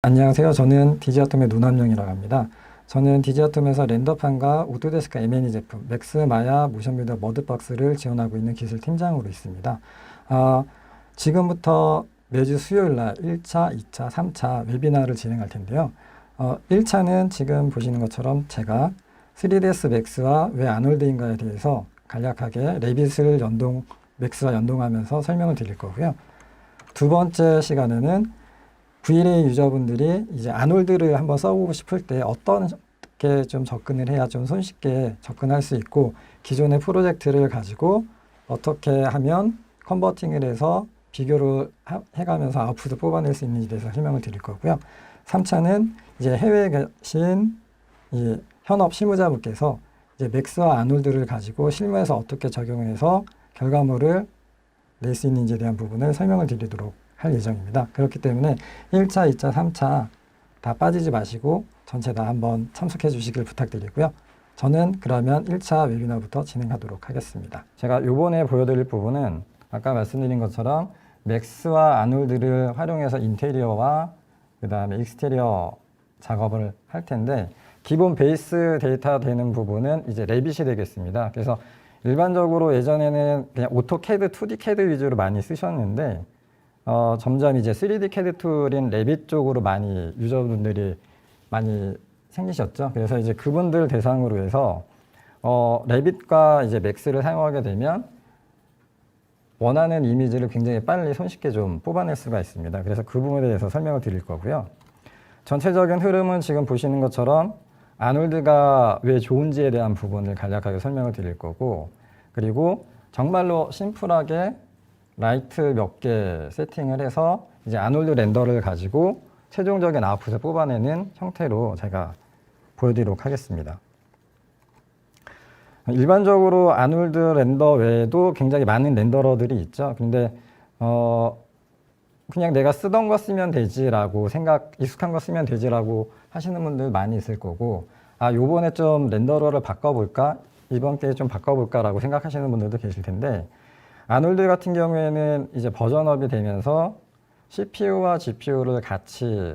안녕하세요. 저는 디지아톰의 노남영이라고 합니다. 저는 디지아톰에서 렌더판과 오토데스크 M&E 제품, 맥스마야 모션빌더 머드박스를 지원하고 있는 기술 팀장으로 있습니다. 지금부터 매주 수요일 날 1차, 2차, 3차 웨비나를 진행할 텐데요. 1차는 지금 보시는 것처럼 제가 3ds 맥스와 왜 아놀드인가에 대해서 간략하게 레빗을 맥스와 연동하면서 설명을 드릴 거고요. 두 번째 시간에는 V-Ray 유저분들이 이제 아놀드를 한번 써보고 싶을 때 어떻게 좀 접근을 해야 좀 손쉽게 접근할 수 있고, 기존의 프로젝트를 가지고 어떻게 하면 컨버팅을 해서 비교를 해가면서 아웃풋을 뽑아낼 수 있는지에 대해서 설명을 드릴 거고요. 3차는 이제 해외에 계신 이 현업 실무자분께서 이제 맥스와 아놀드를 가지고 실무에서 어떻게 적용해서 결과물을 낼 수 있는지에 대한 부분을 설명을 드리도록 할 예정입니다. 그렇기 때문에 1차, 2차, 3차 다 빠지지 마시고 전체 다 한번 참석해 주시길 부탁드리고요. 저는 그러면 1차 웨비나부터 진행하도록 하겠습니다. 제가 이번에 보여드릴 부분은 아까 말씀드린 것처럼 맥스와 아놀드를 활용해서 인테리어와 그 다음에 익스테리어 작업을 할 텐데, 기본 베이스 데이터 되는 부분은 이제 레빗이 되겠습니다. 그래서 일반적으로 예전에는 그냥 오토캐드, 2D 캐드 위주로 많이 쓰셨는데 점점 이제 3D CAD 툴인 레빗 쪽으로 많이 유저분들이 많이 생기셨죠. 그래서 이제 그분들 대상으로 해서 레빗과 이제 맥스를 사용하게 되면 원하는 이미지를 굉장히 빨리 손쉽게 좀 뽑아낼 수가 있습니다. 그래서 그 부분에 대해서 설명을 드릴 거고요. 전체적인 흐름은 지금 보시는 것처럼 아놀드가 왜 좋은지에 대한 부분을 간략하게 설명을 드릴 거고, 그리고 정말로 심플하게 라이트 몇 개 세팅을 해서 이제 아놀드 렌더를 가지고 최종적인 아웃풋을 뽑아내는 형태로 제가 보여드리도록 하겠습니다. 일반적으로 아놀드 렌더 외에도 굉장히 많은 렌더러들이 있죠. 근데 그냥 내가 쓰던 거 쓰면 되지라고 익숙한 거 쓰면 되지라고 하시는 분들 많이 있을 거고, 요번에 좀 렌더러를 바꿔볼까? 이번 기회에 좀 바꿔볼까라고 생각하시는 분들도 계실 텐데, 아놀드 같은 경우에는 이제 버전업이 되면서 CPU와 GPU를 같이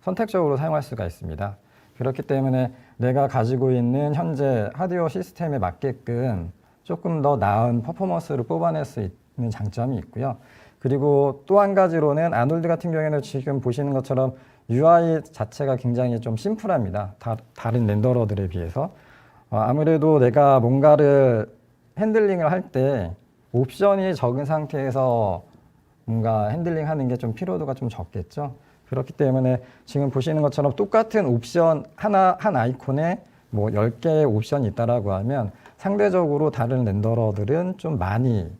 선택적으로 사용할 수가 있습니다. 그렇기 때문에 내가 가지고 있는 현재 하드웨어 시스템에 맞게끔 조금 더 나은 퍼포먼스를 뽑아낼 수 있는 장점이 있고요. 그리고 또 한 가지로는 아놀드 같은 경우에는 지금 보시는 것처럼 UI 자체가 굉장히 좀 심플합니다. 다른 렌더러들에 비해서. 아무래도 내가 뭔가를 핸들링을 할때 옵션이 적은 상태에서 뭔가 핸들링하는 게 좀 피로도가 좀 적겠죠. 그렇기 때문에 지금 보시는 것처럼 똑같은 옵션 한 아이콘에 뭐 10개의 옵션이 있다라고 하면 상대적으로 다른 렌더러들은 좀 많이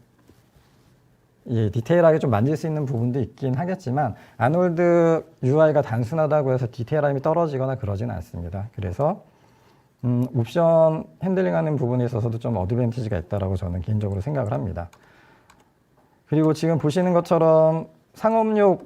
디테일하게 좀 만질 수 있는 부분도 있긴 하겠지만, 아놀드 UI가 단순하다고 해서 디테일함이 떨어지거나 그러진 않습니다. 그래서 옵션 핸들링하는 부분에 있어서도 좀 어드밴티지가 있다라고 저는 개인적으로 생각을 합니다. 그리고 지금 보시는 것처럼 상업용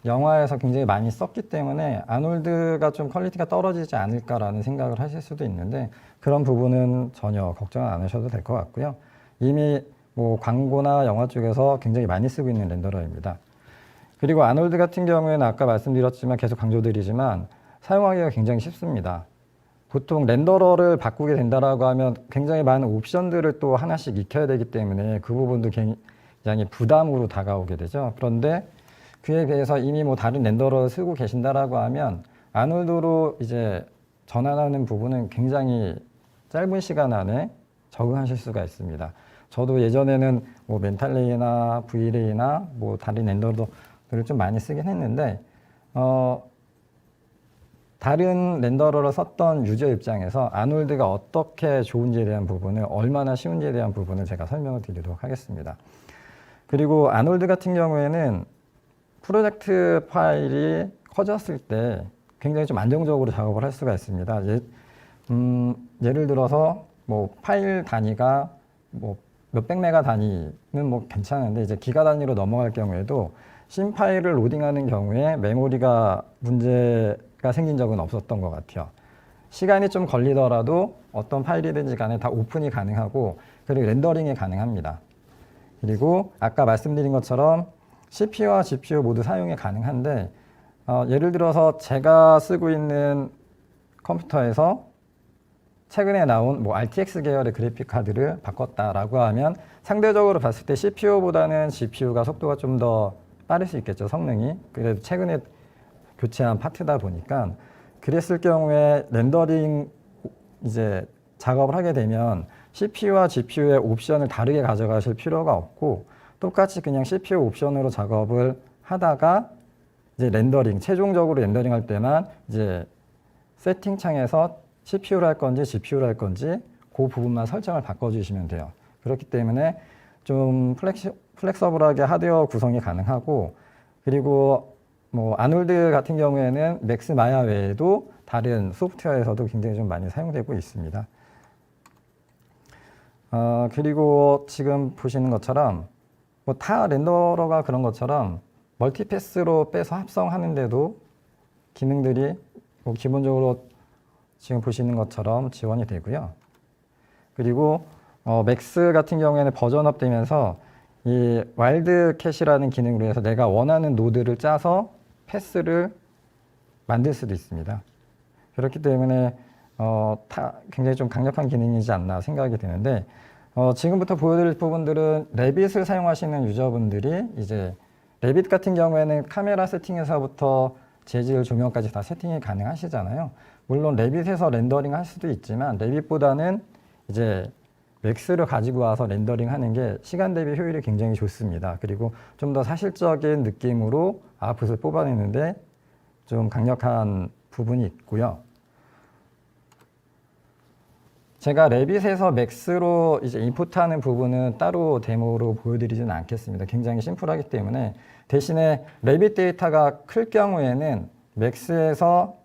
영화에서 굉장히 많이 썼기 때문에 아놀드가 좀 퀄리티가 떨어지지 않을까라는 생각을 하실 수도 있는데, 그런 부분은 전혀 걱정 안 하셔도 될 것 같고요. 이미 뭐 광고나 영화 쪽에서 굉장히 많이 쓰고 있는 렌더러입니다. 그리고 아놀드 같은 경우에는 아까 말씀드렸지만 계속 강조드리지만 사용하기가 굉장히 쉽습니다. 보통 렌더러를 바꾸게 된다라고 하면 굉장히 많은 옵션들을 또 하나씩 익혀야 되기 때문에 그 부분도 굉장히 부담으로 다가오게 되죠. 그런데 그에 비해서 이미 뭐 다른 렌더러를 쓰고 계신다라고 하면 아놀드로 이제 전환하는 부분은 굉장히 짧은 시간 안에 적응하실 수가 있습니다. 저도 예전에는 뭐 멘탈레이나 V-Ray나 뭐 다른 렌더러들을 좀 많이 쓰긴 했는데 다른 렌더러를 썼던 유저 입장에서 아놀드가 어떻게 좋은지에 대한 부분을, 얼마나 쉬운지에 대한 부분을 제가 설명을 드리도록 하겠습니다. 그리고 아놀드 같은 경우에는 프로젝트 파일이 커졌을 때 굉장히 좀 안정적으로 작업을 할 수가 있습니다. 예를 들어서 뭐 파일 단위가 뭐 몇백 메가 단위는 뭐 괜찮은데, 이제 기가 단위로 넘어갈 경우에도 신 파일을 로딩하는 경우에 메모리가 문제가 생긴 적은 없었던 것 같아요. 시간이 좀 걸리더라도 어떤 파일이든지 간에 다 오픈이 가능하고, 그리고 렌더링이 가능합니다. 그리고 아까 말씀드린 것처럼 CPU와 GPU 모두 사용이 가능한데 예를 들어서 제가 쓰고 있는 컴퓨터에서 최근에 나온 뭐 RTX 계열의 그래픽 카드를 바꿨다라고 하면 상대적으로 봤을 때 CPU보다는 GPU가 속도가 좀 더 빠를 수 있겠죠, 성능이. 그래도 최근에 교체한 파트다 보니까 그랬을 경우에 렌더링 이제 작업을 하게 되면 CPU와 GPU의 옵션을 다르게 가져가실 필요가 없고 똑같이 그냥 CPU 옵션으로 작업을 하다가 이제 렌더링, 최종적으로 렌더링 할 때만 이제 세팅 창에서 CPU로 할 건지 GPU로 할 건지 그 부분만 설정을 바꿔주시면 돼요. 그렇기 때문에 좀 플렉서블하게 하드웨어 구성이 가능하고 그리고 뭐 아놀드 같은 경우에는 맥스 마야 외에도 다른 소프트웨어에서도 굉장히 좀 많이 사용되고 있습니다. 그리고 지금 보시는 것처럼 뭐 타 렌더러가 그런 것처럼 멀티패스로 빼서 합성하는데도 기능들이 뭐 기본적으로 지금 보시는 것처럼 지원이 되고요. 그리고 맥스 같은 경우에는 버전업 되면서 이 와일드 캐시라는 기능으로 해서 내가 원하는 노드를 짜서 패스를 만들 수도 있습니다. 그렇기 때문에 굉장히 좀 강력한 기능이지 않나 생각이 드는데 지금부터 보여드릴 부분들은 레빗을 사용하시는 유저분들이 이제 레빗 같은 경우에는 카메라 세팅에서부터 재질 조명까지 다 세팅이 가능하시잖아요. 물론 레빗에서 렌더링 할 수도 있지만 레빗보다는 이제 맥스를 가지고 와서 렌더링 하는 게 시간 대비 효율이 굉장히 좋습니다. 그리고 좀 더 사실적인 느낌으로 아웃풋을 뽑아내는데 좀 강력한 부분이 있고요. 제가 레빗에서 맥스로 이제 인풋하는 부분은 따로 데모로 보여드리지는 않겠습니다. 굉장히 심플하기 때문에 대신에 레빗 데이터가 클 경우에는 맥스에서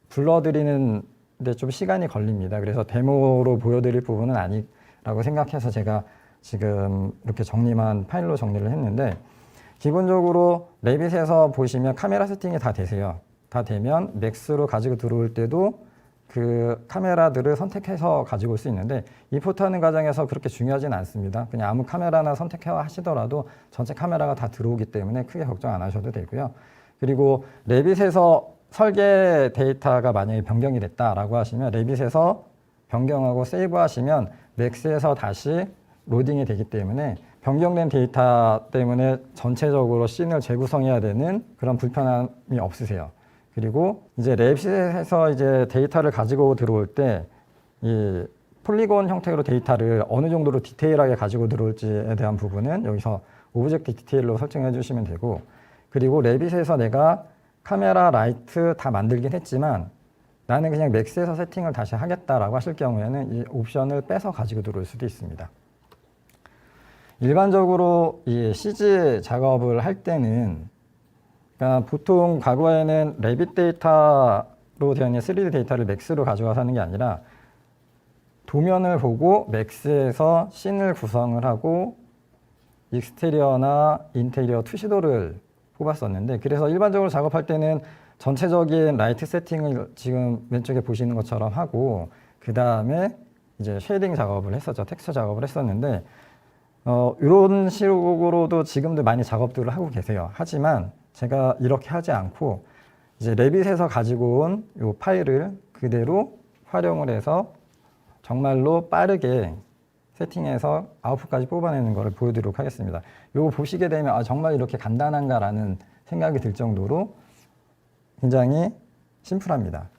불러드리는 데 좀 시간이 걸립니다. 그래서 데모로 보여드릴 부분은 아니라고 생각해서 제가 지금 이렇게 정리만 파일로 정리를 했는데 기본적으로 레빗에서 보시면 카메라 세팅이 다 되세요. 다 되면 맥스로 가지고 들어올 때도 그 카메라들을 선택해서 가지고 올 수 있는데 임포트하는 과정에서 그렇게 중요하진 않습니다. 그냥 아무 카메라나 선택해 하시더라도 전체 카메라가 다 들어오기 때문에 크게 걱정 안 하셔도 되고요. 그리고 레빗에서 설계 데이터가 만약에 변경이 됐다라고 하시면 레빗에서 변경하고 세이브 하시면 맥스에서 다시 로딩이 되기 때문에 변경된 데이터 때문에 전체적으로 씬을 재구성해야 되는 그런 불편함이 없으세요. 그리고 이제 레빗에서 이제 데이터를 가지고 들어올 때 이 폴리곤 형태로 데이터를 어느 정도로 디테일하게 가지고 들어올지에 대한 부분은 여기서 오브젝트 디테일로 설정해 주시면 되고 그리고 레빗에서 내가 카메라, 라이트 다 만들긴 했지만 나는 그냥 맥스에서 세팅을 다시 하겠다라고 하실 경우에는 이 옵션을 빼서 가지고 들어올 수도 있습니다. 일반적으로 이 CG 작업을 할 때는 그러니까 보통 과거에는 레빗 데이터로 되어 있는 3D 데이터를 맥스로 가져와서 하는 게 아니라 도면을 보고 맥스에서 씬을 구성을 하고 익스테리어나 인테리어 투시도를 뽑았었는데 그래서 일반적으로 작업할 때는 전체적인 라이트 세팅을 지금 왼쪽에 보시는 것처럼 하고 그 다음에 이제 쉐이딩 작업을 했었죠. 텍스처 작업을 했었는데 이런 식으로도 지금도 많이 작업들을 하고 계세요. 하지만 제가 이렇게 하지 않고 이제 레빗에서 가지고 온 이 파일을 그대로 활용을 해서 정말로 빠르게 세팅해서 아웃풋까지 뽑아내는 것을 보여드리도록 하겠습니다. 이거 보시게 되면 아, 정말 이렇게 간단한가라는 생각이 들 정도로 굉장히 심플합니다.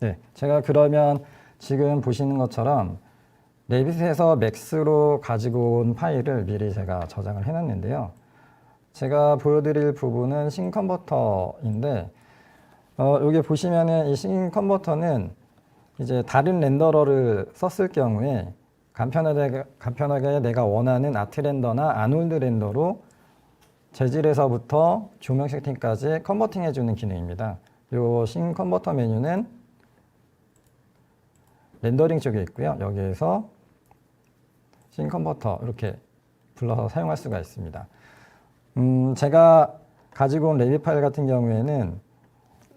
네, 제가 그러면 지금 보시는 것처럼 레빗에서 맥스로 가지고 온 파일을 미리 제가 저장을 해놨는데요. 제가 보여드릴 부분은 씬 컨버터인데 여기 보시면은 이 씬 컨버터는 이제 다른 렌더러를 썼을 경우에 간편하게 내가 원하는 아트 렌더나 아놀드 렌더로 재질에서부터 조명 세팅까지 컨버팅 해주는 기능입니다. 이 씬 컨버터 메뉴는 렌더링 쪽에 있고요. 여기에서 씬 컨버터 이렇게 불러서 사용할 수가 있습니다. 제가 가지고 온 레빗 파일 같은 경우에는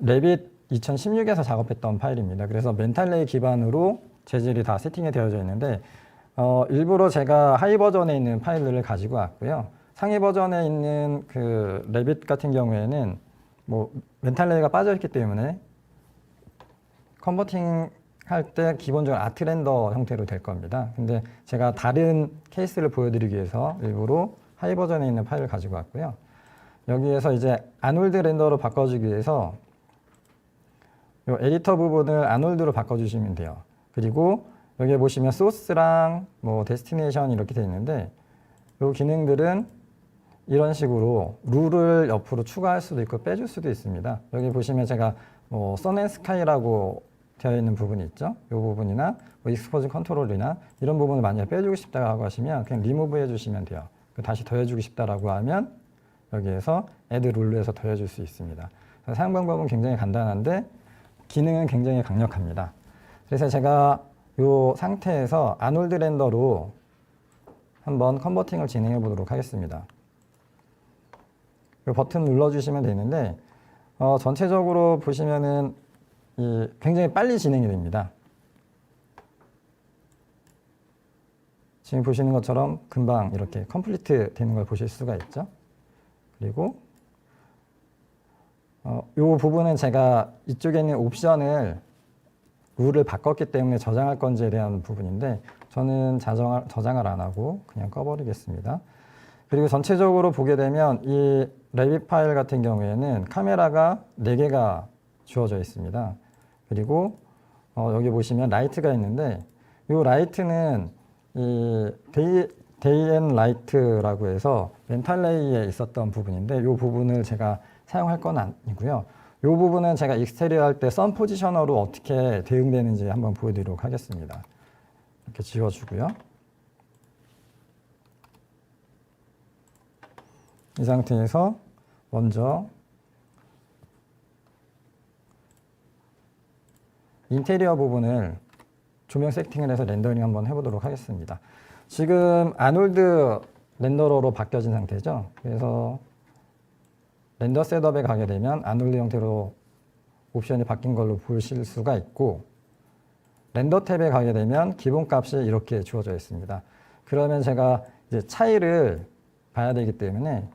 레빗 2016에서 작업했던 파일입니다. 그래서 멘탈레이 기반으로 재질이 다 세팅이 되어져 있는데 일부러 제가 하이 버전에 있는 파일들을 가지고 왔고요. 상위 버전에 있는 그 레빗 같은 경우에는 뭐 멘탈 레이가 빠져 있기 때문에 컨버팅 할 때 기본적으로 아트 렌더 형태로 될 겁니다. 근데 제가 다른 케이스를 보여드리기 위해서 일부러 하이 버전에 있는 파일을 가지고 왔고요. 여기에서 이제 아놀드 렌더로 바꿔주기 위해서 이 에디터 부분을 아놀드로 바꿔주시면 돼요. 그리고 여기에 보시면 소스랑 뭐 데스티네이션 이렇게 되어 있는데 이 기능들은 이런 식으로 룰을 옆으로 추가할 수도 있고 빼줄 수도 있습니다. 여기 보시면 제가 뭐 선앤스카이라고 되어 있는 부분이 있죠. 이 부분이나 뭐 익스포즈 컨트롤이나 이런 부분을 만약에 빼주고 싶다고 하시면 그냥 리무브 해주시면 돼요. 다시 더해주고 싶다라고 하면 여기에서 add 룰루에서 더해줄 수 있습니다. 사용 방법은 굉장히 간단한데 기능은 굉장히 강력합니다. 그래서 제가 이 상태에서 아놀드 렌더로 한번 컨버팅을 진행해 보도록 하겠습니다. 이 버튼 눌러주시면 되는데 전체적으로 보시면은 굉장히 빨리 진행이 됩니다. 지금 보시는 것처럼 금방 이렇게 컴플리트 되는 걸 보실 수가 있죠. 그리고 이 부분은 제가 이쪽에 있는 옵션을 룰을 바꿨기 때문에 저장할 건지에 대한 부분인데 저는 저장을 안 하고 그냥 꺼버리겠습니다. 그리고 전체적으로 보게 되면 이 레빗 파일 같은 경우에는 카메라가 4개가 주어져 있습니다. 그리고 여기 보시면 라이트가 있는데 이 라이트는 이 데이 앤 라이트라고 해서 멘탈레이에 있었던 부분인데 이 부분을 제가 사용할 건 아니고요. 이 부분은 제가 익스테리어 할 때 선 포지셔너로 어떻게 대응되는지 한번 보여드리도록 하겠습니다. 이렇게 지워주고요. 이 상태에서 먼저 인테리어 부분을 조명 세팅을 해서 렌더링 한번 해보도록 하겠습니다. 지금 아놀드 렌더러로 바뀌어진 상태죠. 그래서 렌더 셋업에 가게 되면 아놀드 형태로 옵션이 바뀐 걸로 보실 수가 있고 렌더 탭에 가게 되면 기본값이 이렇게 주어져 있습니다. 그러면 제가 이제 차이를 봐야 되기 때문에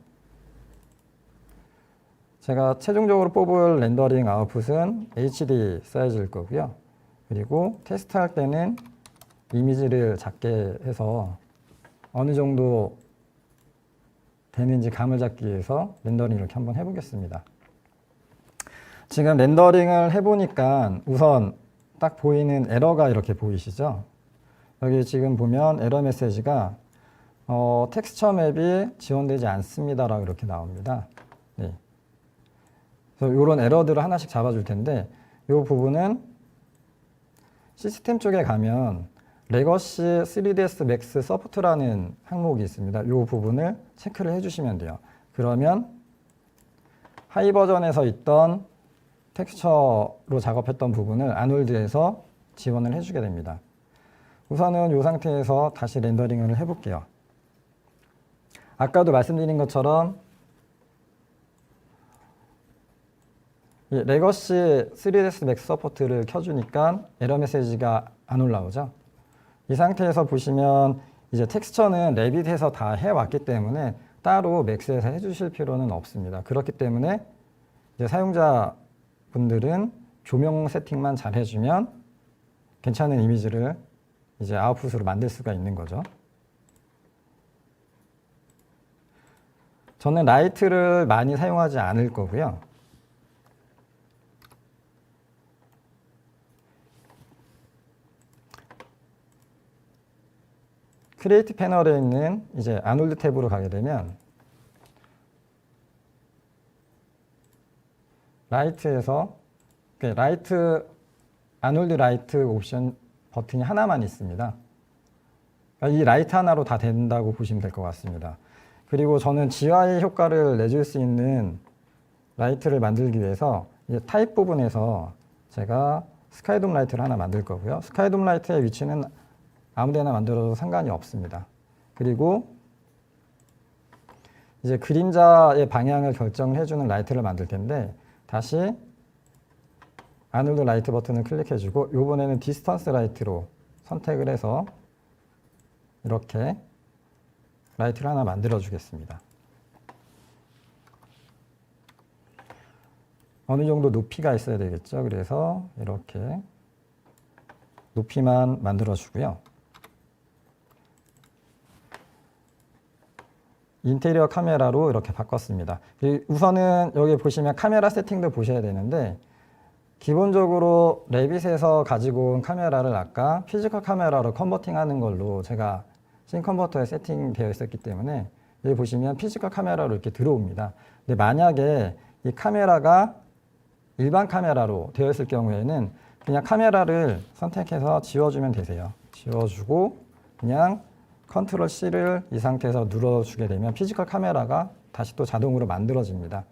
제가 최종적으로 뽑을 렌더링 아웃풋은 HD 사이즈일 거고요. 그리고 테스트할 때는 이미지를 작게 해서 어느 정도 되는지 감을 잡기 위해서 렌더링 이렇게 한번 해보겠습니다. 지금 렌더링을 해보니까 우선 딱 보이는 에러가 이렇게 보이시죠? 여기 지금 보면 에러 메시지가 텍스처 맵이 지원되지 않습니다라고 이렇게 나옵니다. 네. 그래서 이런 에러들을 하나씩 잡아줄 텐데 이 부분은 시스템 쪽에 가면 레거시 3ds Max 서포트라는 항목이 있습니다. 이 부분을 체크를 해주시면 돼요. 그러면 하이 버전에서 있던 텍스처로 작업했던 부분을 아놀드에서 지원을 해주게 됩니다. 우선은 이 상태에서 다시 렌더링을 해볼게요. 아까도 말씀드린 것처럼 이 레거시 3ds Max 서포트를 켜주니까 에러 메시지가 안 올라오죠. 이 상태에서 보시면 이제 텍스처는 레빗에서 다 해왔기 때문에 따로 맥스에서 해주실 필요는 없습니다. 그렇기 때문에 이제 사용자분들은 조명 세팅만 잘 해주면 괜찮은 이미지를 이제 아웃풋으로 만들 수가 있는 거죠. 저는 라이트를 많이 사용하지 않을 거고요. 크리에이트 패널에 있는 이제 아놀드 탭으로 가게 되면 라이트에서 아놀드 라이트 옵션 버튼이 하나만 있습니다. 그러니까 이 라이트 하나로 다 된다고 보시면 될 것 같습니다. 그리고 저는 GUI 효과를 내줄 수 있는 라이트를 만들기 위해서 이제 타입 부분에서 제가 스카이돔 라이트를 하나 만들 거고요. 스카이돔 라이트의 위치는 아무데나 만들어도 상관이 없습니다. 그리고 이제 그림자의 방향을 결정해주는 라이트를 만들 텐데 다시 아놀드 라이트 버튼을 클릭해주고 이번에는 디스턴스 라이트로 선택을 해서 이렇게 라이트를 하나 만들어 주겠습니다. 어느 정도 높이가 있어야 되겠죠. 그래서 이렇게 높이만 만들어주고요. 인테리어 카메라로 이렇게 바꿨습니다. 우선은 여기 보시면 카메라 세팅도 보셔야 되는데 기본적으로 레빗에서 가지고 온 카메라를 아까 피지컬 카메라로 컨버팅하는 걸로 제가 씬 컨버터에 세팅되어 있었기 때문에 여기 보시면 피지컬 카메라로 이렇게 들어옵니다. 근데 만약에 이 카메라가 일반 카메라로 되어 있을 경우에는 그냥 카메라를 선택해서 지워주면 되세요. 지워주고 그냥 컨트롤 C를 이 상태에서 눌러주게 되면 피지컬 카메라가 다시 또 자동으로 만들어집니다.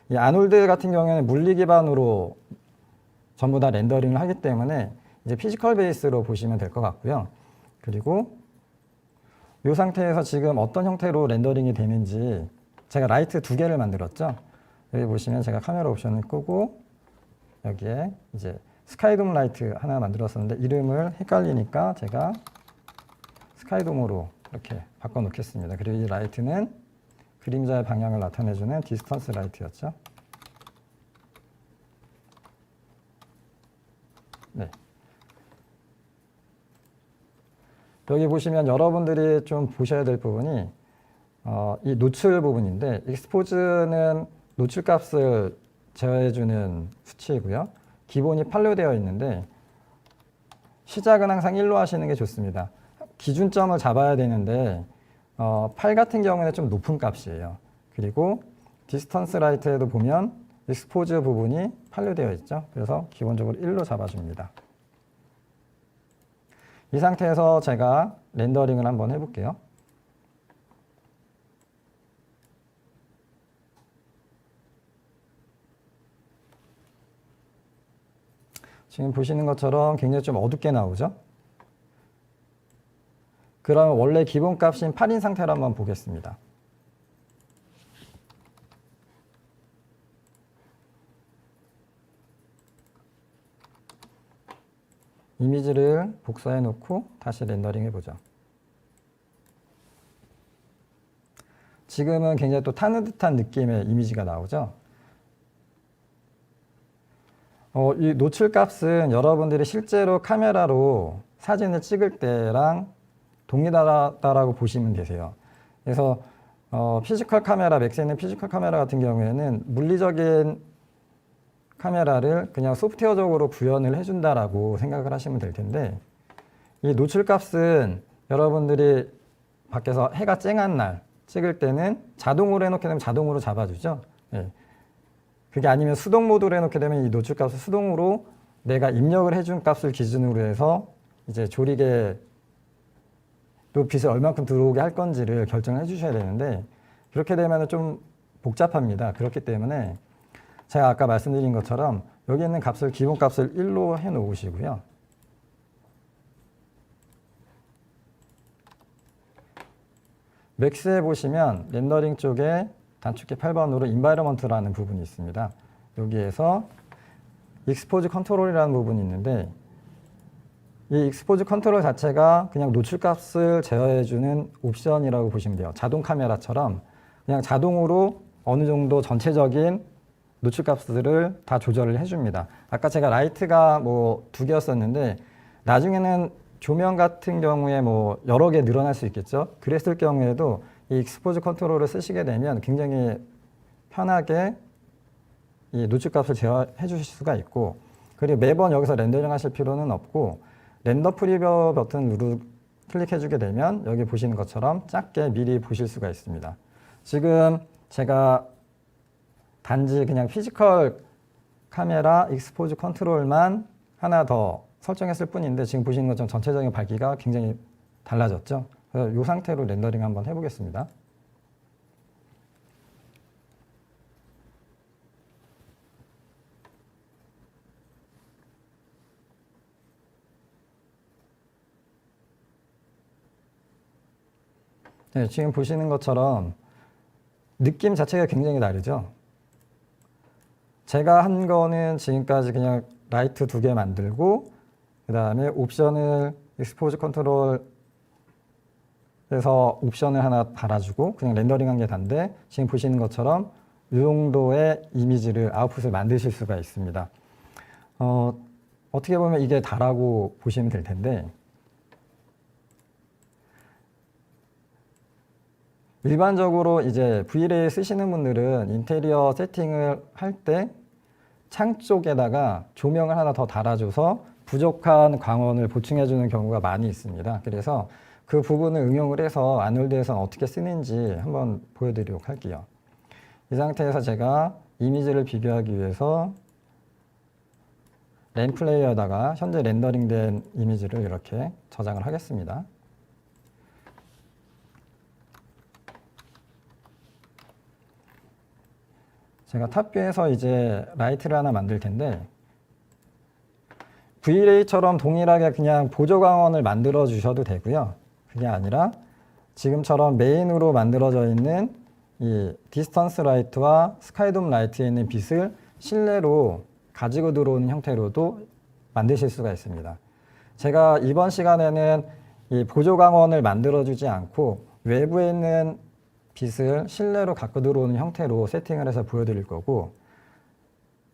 이 아놀드 같은 경우에는 물리 기반으로 전부 다 렌더링을 하기 때문에 이제 피지컬 베이스로 보시면 될 것 같고요. 그리고 이 상태에서 지금 어떤 형태로 렌더링이 되는지 제가 라이트 2개를 만들었죠. 여기 보시면 제가 카메라 옵션을 끄고 여기에 이제 스카이돔 라이트 하나 만들었었는데 이름을 헷갈리니까 제가 스카이돔으로 이렇게 바꿔 놓겠습니다. 그리고 이 라이트는 그림자의 방향을 나타내주는 디스턴스 라이트였죠. 네. 여기 보시면 여러분들이 좀 보셔야 될 부분이 이 노출 부분인데 익스포즈는 노출 값을 제어해주는 수치이고요. 기본이 8로 되어 있는데 시작은 항상 1로 하시는 게 좋습니다. 기준점을 잡아야 되는데 8 같은 경우는 좀 높은 값이에요. 그리고 디스턴스 라이트에도 보면 익스포즈 부분이 8로 되어 있죠. 그래서 기본적으로 1로 잡아줍니다. 이 상태에서 제가 렌더링을 한번 해볼게요. 지금 보시는 것처럼 굉장히 좀 어둡게 나오죠? 그러면 원래 기본값인 8인 상태로 한번 보겠습니다. 이미지를 복사해 놓고 다시 렌더링 해보죠. 지금은 굉장히 또 타는 듯한 느낌의 이미지가 나오죠. 이 노출 값은 여러분들이 실제로 카메라로 사진을 찍을 때랑 동일하다라고 보시면 되세요. 그래서 피지컬 카메라, 맥스에 있는 피지컬 카메라 같은 경우에는 물리적인 카메라를 그냥 소프트웨어적으로 구현을 해준다라고 생각을 하시면 될 텐데 이 노출 값은 여러분들이 밖에서 해가 쨍한 날 찍을 때는 자동으로 해놓게 되면 자동으로 잡아주죠. 네. 그게 아니면 수동 모드로 해놓게 되면 이 노출 값을 수동으로 내가 입력을 해준 값을 기준으로 해서 이제 조리개 또 빛을 얼만큼 들어오게 할 건지를 결정해 주셔야 되는데 그렇게 되면 좀 복잡합니다. 그렇기 때문에 제가 아까 말씀드린 것처럼 여기 있는 값을 기본 값을 1로 해 놓으시고요. 맥스에 보시면 렌더링 쪽에 단축키 8번으로 인바이러먼트라는 부분이 있습니다. 여기에서 익스포즈 컨트롤이라는 부분이 있는데 이 익스포즈 컨트롤 자체가 그냥 노출 값을 제어해주는 옵션이라고 보시면 돼요. 자동 카메라처럼 그냥 자동으로 어느 정도 전체적인 노출 값들을 다 조절을 해줍니다. 아까 제가 라이트가 뭐 2개였었는데 나중에는 조명 같은 경우에 뭐 여러 개 늘어날 수 있겠죠. 그랬을 경우에도 이 익스포즈 컨트롤을 쓰시게 되면 굉장히 편하게 이 노출 값을 제어해 주실 수가 있고 그리고 매번 여기서 렌더링 하실 필요는 없고 렌더 프리뷰 버튼 클릭해 주게 되면 여기 보시는 것처럼 작게 미리 보실 수가 있습니다. 지금 제가 단지 그냥 피지컬 카메라 익스포즈 컨트롤만 하나 더 설정했을 뿐인데 지금 보시는 것처럼 전체적인 밝기가 굉장히 달라졌죠. 그래서 이 상태로 렌더링 한번 해보겠습니다. 네, 지금 보시는 것처럼 느낌 자체가 굉장히 다르죠. 제가 한 거는 지금까지 그냥 라이트 2개 만들고 그 다음에 옵션을 익스포즈 컨트롤에서 옵션을 하나 달아주고 그냥 렌더링 한 게 단데 지금 보시는 것처럼 이 정도의 이미지를 아웃풋을 만드실 수가 있습니다. 어떻게 보면 이게 다라고 보시면 될 텐데 일반적으로 이제 V-Ray 쓰시는 분들은 인테리어 세팅을 할 때 창 쪽에다가 조명을 하나 더 달아줘서 부족한 광원을 보충해주는 경우가 많이 있습니다. 그래서 그 부분을 응용을 해서 아놀드에서는 어떻게 쓰는지 한번 보여드리도록 할게요. 이 상태에서 제가 이미지를 비교하기 위해서 램 플레이어에다가 현재 렌더링된 이미지를 이렇게 저장을 하겠습니다. 제가 탑뷰에서 이제 라이트를 하나 만들 텐데 V-Ray처럼 동일하게 그냥 보조 광원을 만들어 주셔도 되고요. 그게 아니라 지금처럼 메인으로 만들어져 있는 이 디스턴스 라이트와 스카이돔 라이트에 있는 빛을 실내로 가지고 들어오는 형태로도 만드실 수가 있습니다. 제가 이번 시간에는 이 보조 광원을 만들어 주지 않고 외부에 있는 빛을 실내로 갖고 들어오는 형태로 세팅을 해서 보여드릴 거고,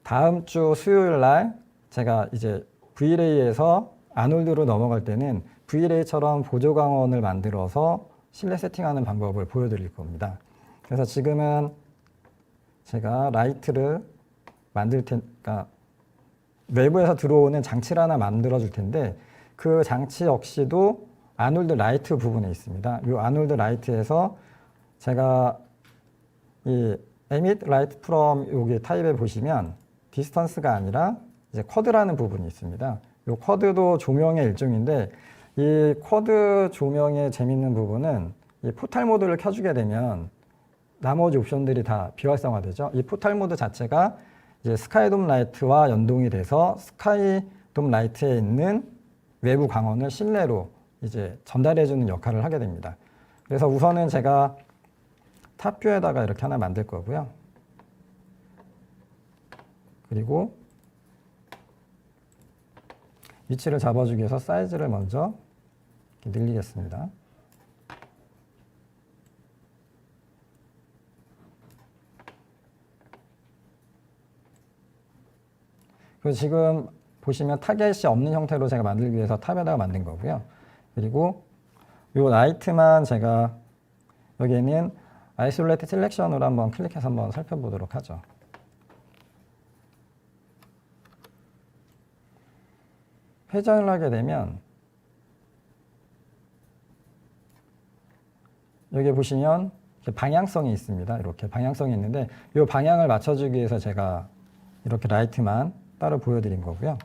다음 주 수요일 날 제가 이제 V-Ray에서 아놀드로 넘어갈 때는 V-Ray처럼 보조 광원을 만들어서 실내 세팅하는 방법을 보여드릴 겁니다. 그래서 지금은 제가 라이트를 만들 테니까 외부에서 들어오는 장치를 하나 만들어 줄 텐데 그 장치 역시도 아놀드 라이트 부분에 있습니다. 이 아놀드 라이트에서 제가 이 emit light from 여기 타입에 보시면 디스턴스가 아니라 이제 쿼드라는 부분이 있습니다. 이 쿼드도 조명의 일종인데 이 쿼드 조명의 재밌는 부분은 이 포탈 모드를 켜주게 되면 나머지 옵션들이 다 비활성화되죠. 이 포탈 모드 자체가 이제 스카이돔 라이트와 연동이 돼서 스카이돔 라이트에 있는 외부 광원을 실내로 이제 전달해주는 역할을 하게 됩니다. 그래서 우선은 제가 탑뷰에다가 이렇게 하나 만들 거고요. 그리고 위치를 잡아주기 위해서 사이즈를 먼저 이렇게 늘리겠습니다. 그리고 지금 보시면 타겟이 없는 형태로 제가 만들기 위해서 탑에다가 만든 거고요. 그리고 이 라이트만 제가 여기에는 아이솔레이트 셀렉션으로 한번 클릭해서 한번 살펴보도록 하죠. 회전을 하게 되면 여기 보시면 방향성이 있습니다. 이렇게 방향성이 있는데 이 방향을 맞춰주기 위해서 제가 이렇게 라이트만 따로 보여드린 거고요.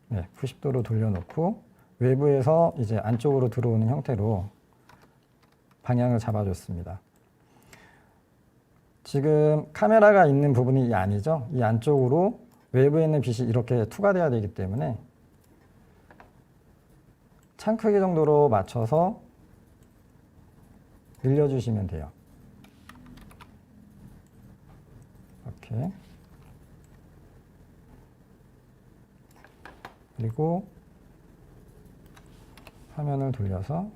네, 90도로 돌려놓고 외부에서 이제 안쪽으로 들어오는 형태로 방향을 잡아줬습니다. 지금 카메라가 있는 부분이 이 안이죠. 이 안쪽으로 외부에 있는 빛이 이렇게 투과돼야 되기 때문에 창 크기 정도로 맞춰서 늘려주시면 돼요. 이렇게. 그리고 화면을 돌려서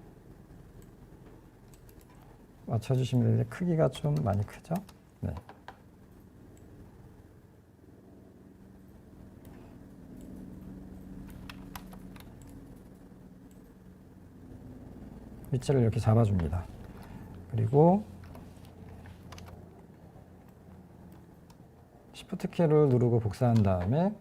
맞춰주시면 되는데 크기가 좀 많이 크죠? 네. 위치를 이렇게 잡아줍니다. 그리고 Shift 키를 누르고 복사한 다음에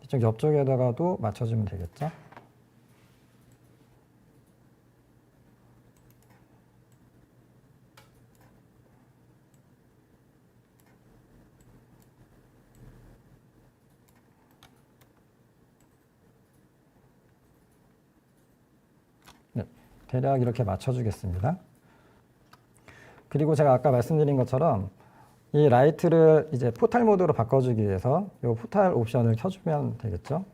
이쪽 옆쪽에다가도 맞춰주면 되겠죠? 네, 대략 이렇게 맞춰주겠습니다. 그리고 제가 아까 말씀드린 것처럼 이 라이트를 이제 포탈 모드로 바꿔주기 위해서 이 포탈 옵션을 켜주면 되겠죠.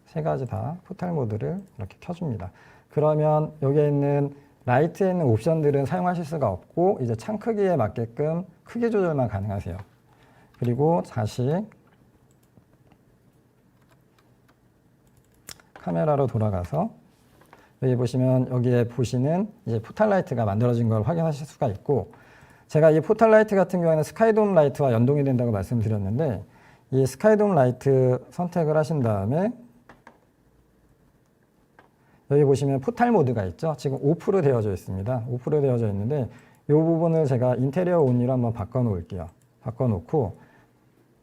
세 가지 다 포탈 모드를 이렇게 켜줍니다. 그러면 여기에 있는 라이트에 있는 옵션들은 사용하실 수가 없고 이제 창 크기에 맞게끔 크기 조절만 가능하세요. 그리고 다시 카메라로 돌아가서 여기 보시면 여기에 보시는 이제 포탈 라이트가 만들어진 걸 확인하실 수가 있고, 제가 이 포탈 라이트 같은 경우에는 스카이돔 라이트와 연동이 된다고 말씀드렸는데 이 스카이돔 라이트 선택을 하신 다음에 여기 보시면 포탈 모드가 있죠. 지금 오프로 되어져 있습니다. 오프로 되어져 있는데 이 부분을 제가 인테리어 온리로 한번 바꿔 놓을게요. 바꿔 놓고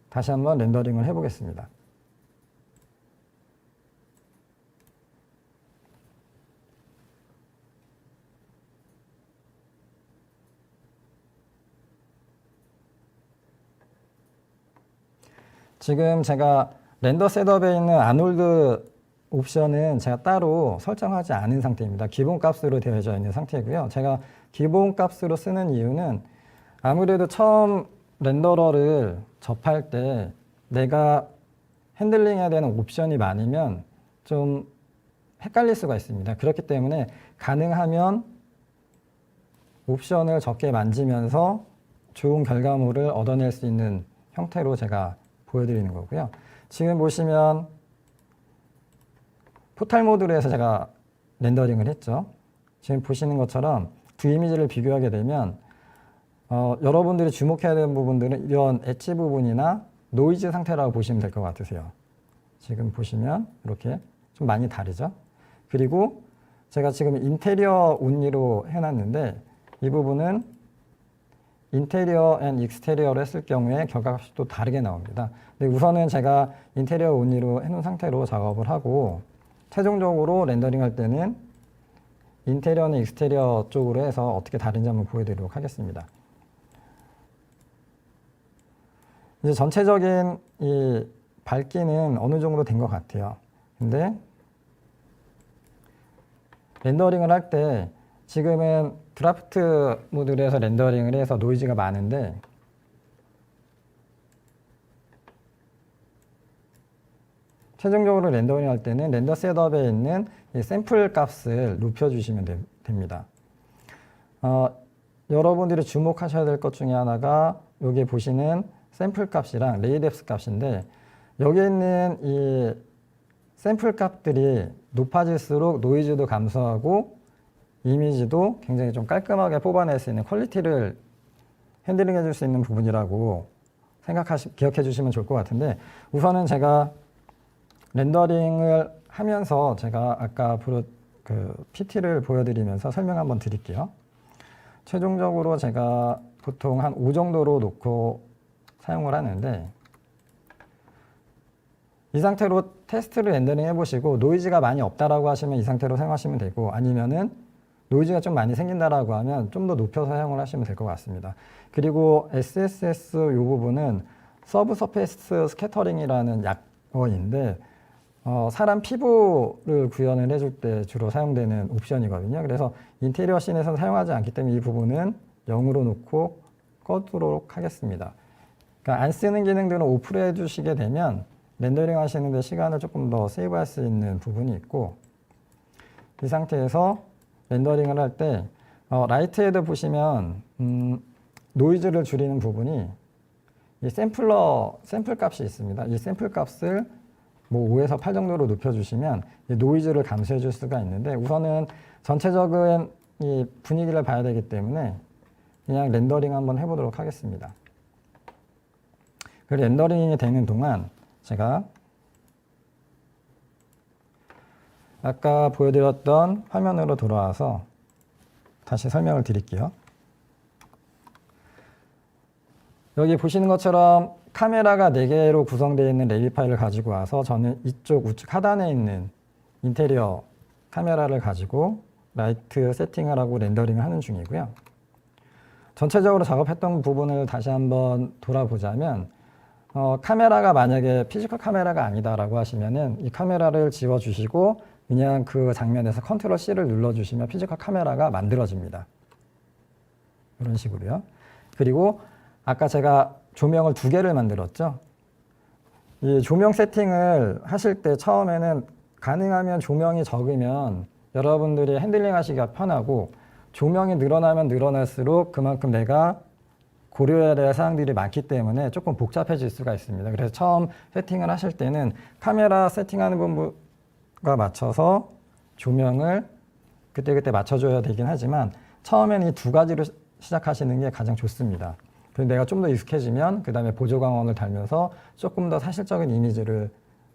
다시 한번 렌더링을 해 보겠습니다. 지금 제가 렌더 셋업에 있는 아놀드 옵션은 제가 따로 설정하지 않은 상태입니다. 기본 값으로 되어져 있는 상태고요. 제가 기본 값으로 쓰는 이유는 아무래도 처음 렌더러를 접할 때 내가 핸들링해야 되는 옵션이 많으면 좀 헷갈릴 수가 있습니다. 그렇기 때문에 가능하면 옵션을 적게 만지면서 좋은 결과물을 얻어낼 수 있는 형태로 제가 보여드리는 거고요. 지금 보시면 포탈 모드로 해서 제가 렌더링을 했죠. 지금 보시는 것처럼 두 이미지를 비교하게 되면 여러분들이 주목해야 되는 부분들은 이런 엣지 부분이나 노이즈 상태라고 보시면 될 것 같으세요. 지금 보시면 이렇게 좀 많이 다르죠. 그리고 제가 지금 인테리어 온리로 해놨는데 이 부분은 인테리어 앤 익스테리어를 했을 경우에 결과값이 또 다르게 나옵니다. 근데 우선은 제가 인테리어 온리로 해놓은 상태로 작업을 하고 최종적으로 렌더링 할 때는 인테리어는 익스테리어 쪽으로 해서 어떻게 다른지 한번 보여드리도록 하겠습니다. 이제 전체적인 이 밝기는 어느 정도 된 것 같아요. 근데 렌더링을 할 때 지금은 드라프트 모드로 해서 렌더링을 해서 노이즈가 많은데 최종적으로 렌더링 할 때는 렌더 셋업에 있는 이 샘플 값을 높여주시면 됩니다. 여러분들이 주목하셔야 될 것 중에 하나가 여기 보시는 샘플 값이랑 레이뎁스 값인데 여기 있는 이 샘플 값들이 높아질수록 노이즈도 감소하고 이미지도 굉장히 좀 깔끔하게 뽑아낼 수 있는 퀄리티를 핸들링 해줄 수 있는 부분이라고 기억해 주시면 좋을 것 같은데, 우선은 제가 렌더링을 하면서 제가 아까 PT를 보여드리면서 설명 한번 드릴게요. 최종적으로 제가 보통 한 5 정도로 놓고 사용을 하는데 이 상태로 테스트를 렌더링 해보시고 노이즈가 많이 없다라고 하시면 이 상태로 사용하시면 되고, 아니면은 노이즈가 좀 많이 생긴다라고 하면 좀 더 높여서 사용을 하시면 될 것 같습니다. 그리고 SSS 이 부분은 서브 서페이스 스캐터링이라는 약어인데 사람 피부를 구현을 해줄 때 주로 사용되는 옵션이거든요. 그래서 인테리어 씬에서는 사용하지 않기 때문에 이 부분은 0으로 놓고 꺼두도록 하겠습니다. 그러니까 안 쓰는 기능들은 오프로 해주시게 되면 렌더링 하시는데 시간을 조금 더 세이브할 수 있는 부분이 있고, 이 상태에서 렌더링을 할 때 라이트에도 보시면 노이즈를 줄이는 부분이 이 샘플 값이 있습니다. 이 샘플 값을 뭐 5에서 8 정도로 높여주시면 노이즈를 감소해 줄 수가 있는데, 우선은 전체적인 이 분위기를 봐야 되기 때문에 그냥 렌더링 한번 해보도록 하겠습니다. 그 렌더링이 되는 동안 제가 아까 보여드렸던 화면으로 돌아와서 다시 설명을 드릴게요. 여기 보시는 것처럼 카메라가 4개로 구성되어 있는 레비 파일을 가지고 와서 저는 이쪽 우측 하단에 있는 인테리어 카메라를 가지고 라이트 세팅을 하고 렌더링을 하는 중이고요. 전체적으로 작업했던 부분을 다시 한번 돌아보자면 카메라가 만약에 피지컬 카메라가 아니다라고 하시면은 이 카메라를 지워주시고 그냥 그 장면에서 컨트롤 C를 눌러주시면 피지컬 카메라가 만들어집니다. 이런 식으로요. 그리고 아까 제가 조명을 2개를 만들었죠. 이 조명 세팅을 하실 때 처음에는 가능하면 조명이 적으면 여러분들이 핸들링 하시기가 편하고, 조명이 늘어나면 늘어날수록 그만큼 내가 고려해야 될 사항들이 많기 때문에 조금 복잡해질 수가 있습니다. 그래서 처음 세팅을 하실 때는 카메라 세팅하는 부분과 맞춰서 조명을 그때그때 맞춰줘야 되긴 하지만 처음에는 이 두 가지로 시작하시는 게 가장 좋습니다. 그래서 내가 좀 더 익숙해지면 그 다음에 보조광원을 달면서 조금 더 사실적인 이미지를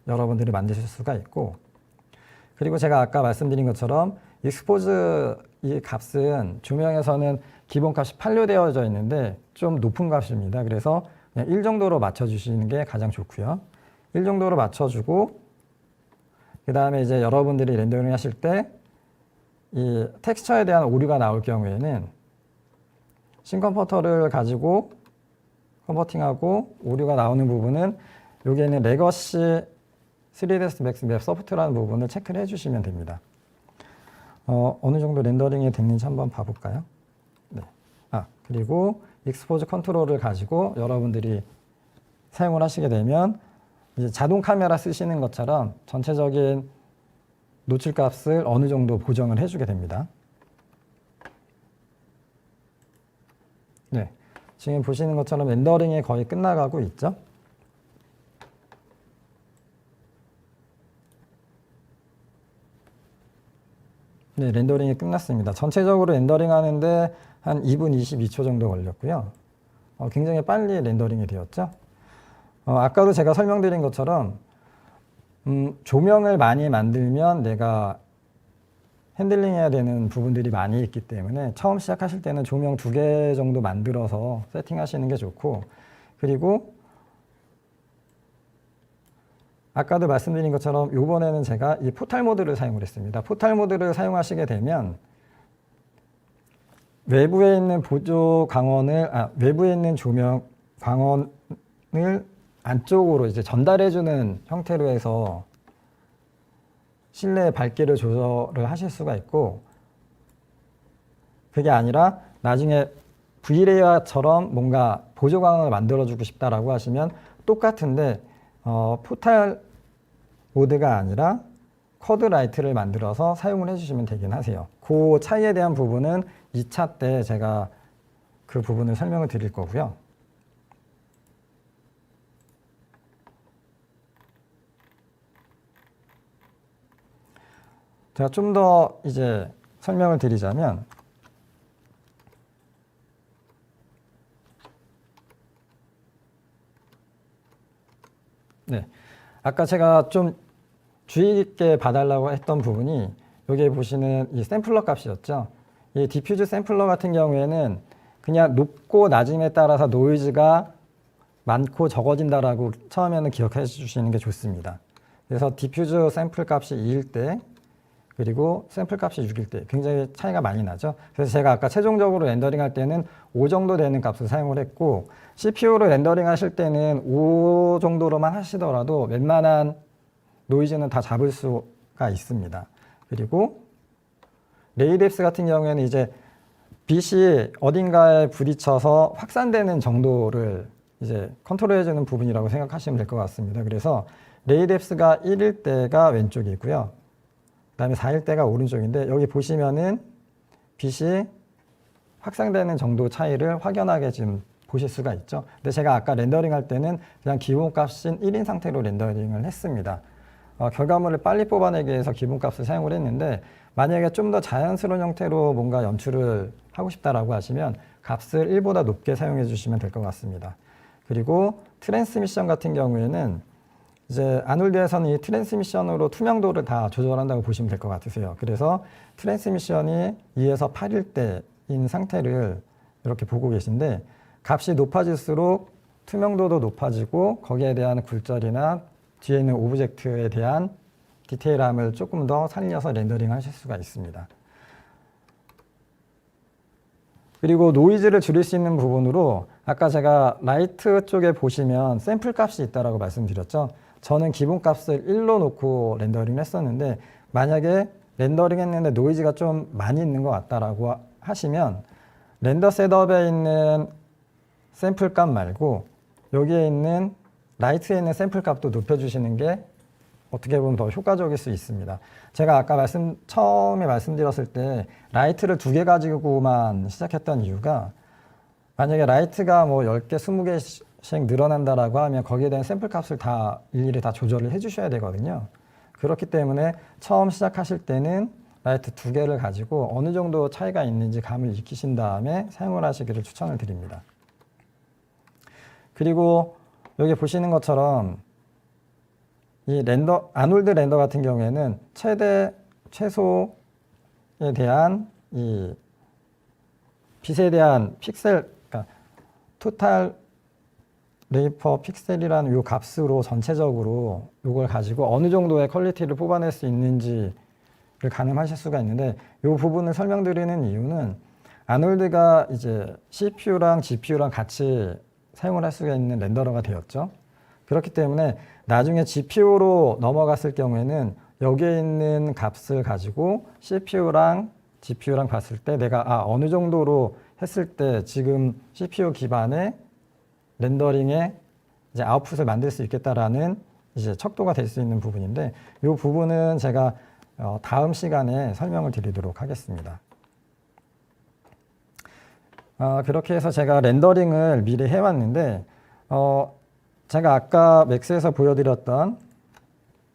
여러분들이 만드실 수가 있고, 그리고 제가 아까 말씀드린 것처럼 익스포즈 이 값은 조명에서는 기본값이 판료되어져 있는데 좀 높은 값입니다. 그래서 그냥 1 정도로 맞춰주시는 게 가장 좋고요. 1 정도로 맞춰주고 그 다음에 이제 여러분들이 렌더링 하실 때 이 텍스처에 대한 오류가 나올 경우에는 싱컨버터를 가지고 컨버팅하고 오류가 나오는 부분은 여기에 있는 레거시 3ds Max 맵 소프트라는 부분을 체크를 해주시면 됩니다. 어느 정도 렌더링이 됐는지 한번 봐볼까요? 네. 그리고 익스포즈 컨트롤을 가지고 여러분들이 사용을 하시게 되면 이제 자동 카메라 쓰시는 것처럼 전체적인 노출 값을 어느 정도 보정을 해주게 됩니다. 네. 지금 보시는 것처럼 렌더링이 거의 끝나가고 있죠? 네, 렌더링이 끝났습니다. 전체적으로 렌더링 하는데 한 2분 22초 정도 걸렸고요. 굉장히 빨리 렌더링이 되었죠. 아까도 제가 설명드린 것처럼 조명을 많이 만들면 내가 핸들링해야 되는 부분들이 많이 있기 때문에 처음 시작하실 때는 조명 2개 정도 만들어서 세팅하시는 게 좋고, 그리고 아까도 말씀드린 것처럼 이번에는 제가 이 포탈 모드를 사용을 했습니다. 포탈 모드를 사용하시게 되면 외부에 있는 보조 광원을 외부에 있는 조명 광원을 안쪽으로 이제 전달해주는 형태로 해서 실내 밝기를 조절을 하실 수가 있고, 그게 아니라 나중에 V레이어처럼 뭔가 보조 광원을 만들어주고 싶다라고 하시면 똑같은데 포탈 모드가 아니라 쿼드 라이트를 만들어서 사용을 해주시면 되긴 하세요. 그 차이에 대한 부분은 2차 때 제가 그 부분을 설명을 드릴 거고요. 제가 좀 더 이제 설명을 드리자면, 네, 아까 제가 좀 주의 깊게 봐달라고 했던 부분이 여기 보시는 이 샘플러 값이었죠. 이 디퓨즈 샘플러 같은 경우에는 그냥 높고 낮음에 따라서 노이즈가 많고 적어진다라고 처음에는 기억해 주시는 게 좋습니다. 그래서 디퓨즈 샘플 값이 2일 때 그리고 샘플 값이 6일 때 굉장히 차이가 많이 나죠. 그래서 제가 아까 최종적으로 렌더링 할 때는 5 정도 되는 값을 사용을 했고, CPU로 렌더링 하실 때는 5 정도로만 하시더라도 웬만한 노이즈는 다 잡을 수가 있습니다. 그리고 레이뎁스 같은 경우에는 이제 빛이 어딘가에 부딪혀서 확산되는 정도를 이제 컨트롤해주는 부분이라고 생각하시면 될 것 같습니다. 그래서 레이뎁스가 1일 때가 왼쪽이고요. 그 다음에 4일 때가 오른쪽인데, 여기 보시면은 빛이 확산되는 정도 차이를 확연하게 지금 보실 수가 있죠. 근데 제가 아까 렌더링 할 때는 그냥 기본값인 1인 상태로 렌더링을 했습니다. 결과물을 빨리 뽑아내기 위해서 기본값을 사용을 했는데, 만약에 좀 더 자연스러운 형태로 뭔가 연출을 하고 싶다라고 하시면 값을 1보다 높게 사용해 주시면 될 것 같습니다. 그리고 트랜스미션 같은 경우에는 이제 아놀드에서는 이 트랜스미션으로 투명도를 다 조절한다고 보시면 될 것 같으세요. 그래서 트랜스미션이 2에서 8일 때인 상태를 이렇게 보고 계신데, 값이 높아질수록 투명도도 높아지고 거기에 대한 굴절이나 뒤에 있는 오브젝트에 대한 디테일함을 조금 더 살려서 렌더링 하실 수가 있습니다. 그리고 노이즈를 줄일 수 있는 부분으로 아까 제가 라이트 쪽에 보시면 샘플 값이 있다고 말씀드렸죠. 저는 기본 값을 1로 놓고 렌더링을 했었는데, 만약에 렌더링 했는데 노이즈가 좀 많이 있는 것 같다라고 하시면 렌더 셋업에 있는 샘플 값 말고 여기에 있는 라이트에 있는 샘플 값도 높여주시는 게 어떻게 보면 더 효과적일 수 있습니다. 제가 아까 처음에 말씀드렸을 때 라이트를 2개 가지고만 시작했던 이유가, 만약에 라이트가 뭐 10개, 20개씩 늘어난다라고 하면 거기에 대한 샘플 값을 다 일일이 다 조절을 해 주셔야 되거든요. 그렇기 때문에 처음 시작하실 때는 라이트 2개를 가지고 어느 정도 차이가 있는지 감을 익히신 다음에 사용을 하시기를 추천을 드립니다. 그리고 여기 보시는 것처럼 이 아놀드 렌더 같은 경우에는 최소에 대한 이 빛에 대한 픽셀, 그러니까 토탈 레이퍼 픽셀이라는 요 값으로 전체적으로 요걸 가지고 어느 정도의 퀄리티를 뽑아낼 수 있는지를 가늠하실 수가 있는데, 요 부분을 설명드리는 이유는 아놀드가 이제 CPU랑 GPU랑 같이 사용을 할 수가 있는 렌더러가 되었죠. 그렇기 때문에 나중에 GPU로 넘어갔을 경우에는 여기에 있는 값을 가지고 CPU랑 GPU랑 봤을 때 내가 어느 정도로 했을 때 지금 CPU 기반의 렌더링의 이제 아웃풋을 만들 수 있겠다라는 이제 척도가 될 수 있는 부분인데, 이 부분은 제가 다음 시간에 설명을 드리도록 하겠습니다. 그렇게 해서 제가 렌더링을 미리 해왔는데, 제가 아까 맥스에서 보여드렸던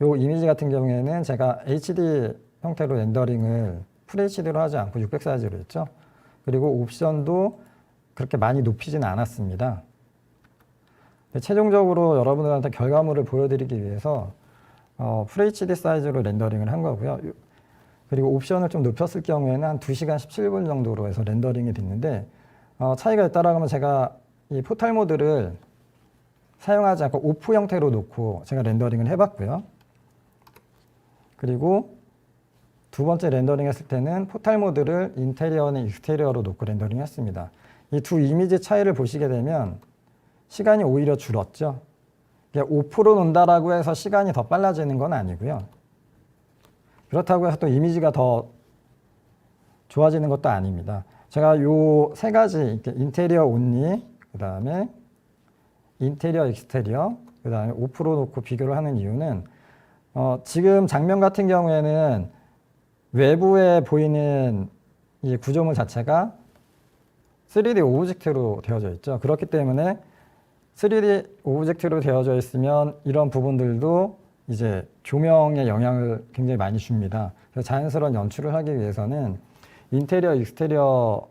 이 이미지 같은 경우에는 제가 HD 형태로 렌더링을 FHD로 하지 않고 600 사이즈로 했죠. 그리고 옵션도 그렇게 많이 높이지는 않았습니다. 최종적으로 여러분들한테 결과물을 보여드리기 위해서 FHD 사이즈로 렌더링을 한 거고요. 그리고 옵션을 좀 높였을 경우에는 한 2시간 17분 정도로 해서 렌더링이 됐는데, 차이가 있다라고 하면 제가 이 포탈 모드를 사용하지 않고 오프 형태로 놓고 제가 렌더링을 해봤고요. 그리고 두 번째 렌더링 했을 때는 포탈 모드를 인테리어는 익스테리어로 놓고 렌더링 했습니다. 이 두 이미지 차이를 보시게 되면 시간이 오히려 줄었죠. 5% 논다라고 해서 시간이 더 빨라지는 건 아니고요. 그렇다고 해서 또 이미지가 더 좋아지는 것도 아닙니다. 제가 요 세 가지, 인테리어 온리, 그 다음에 인테리어 익스테리어, 그 다음에 5% 놓고 비교를 하는 이유는 지금 장면 같은 경우에는 외부에 보이는 이 구조물 자체가 3D 오브젝트로 되어져 있죠. 그렇기 때문에 3D 오브젝트로 되어져 있으면 이런 부분들도 이제 조명의 영향을 굉장히 많이 줍니다. 그래서 자연스러운 연출을 하기 위해서는 인테리어, 익스테리어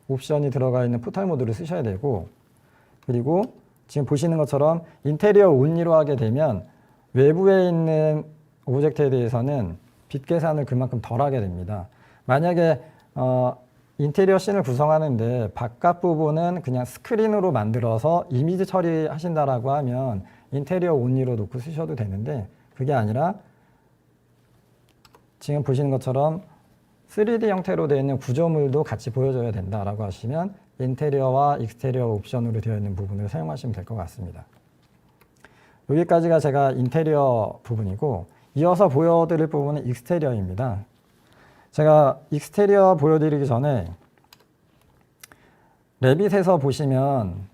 옵션이 들어가 있는 포탈 모드를 쓰셔야 되고, 그리고 지금 보시는 것처럼 인테리어 온리로 하게 되면 외부에 있는 오브젝트에 대해서는 빛 계산을 그만큼 덜 하게 됩니다. 만약에 인테리어 씬을 구성하는데 바깥 부분은 그냥 스크린으로 만들어서 이미지 처리하신다라고 하면 인테리어 온리로 놓고 쓰셔도 되는데, 그게 아니라 지금 보시는 것처럼 3D 형태로 되어 있는 구조물도 같이 보여줘야 된다라고 하시면 인테리어와 익스테리어 옵션으로 되어 있는 부분을 사용하시면 될 것 같습니다. 여기까지가 제가 인테리어 부분이고, 이어서 보여드릴 부분은 익스테리어입니다. 제가 익스테리어 보여드리기 전에 레빗에서 보시면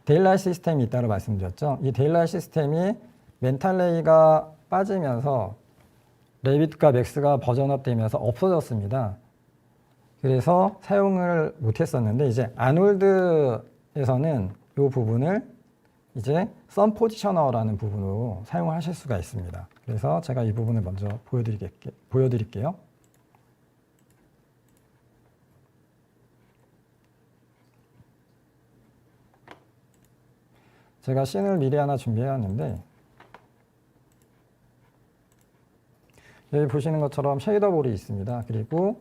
데일라이트 시스템이 있다고 말씀드렸죠. 이 데일라이트 시스템이 멘탈레이가 빠지면서 레빗과 맥스가 버전업 되면서 없어졌습니다. 그래서 사용을 못했었는데, 이제 아놀드에서는 이 부분을 이제 선 포지셔너라는 부분으로 사용을 하실 수가 있습니다. 그래서 제가 이 부분을 먼저 보여드릴게요. 제가 씬을 미리 하나 준비해왔는데, 여기 보시는 것처럼 쉐이더볼이 있습니다. 그리고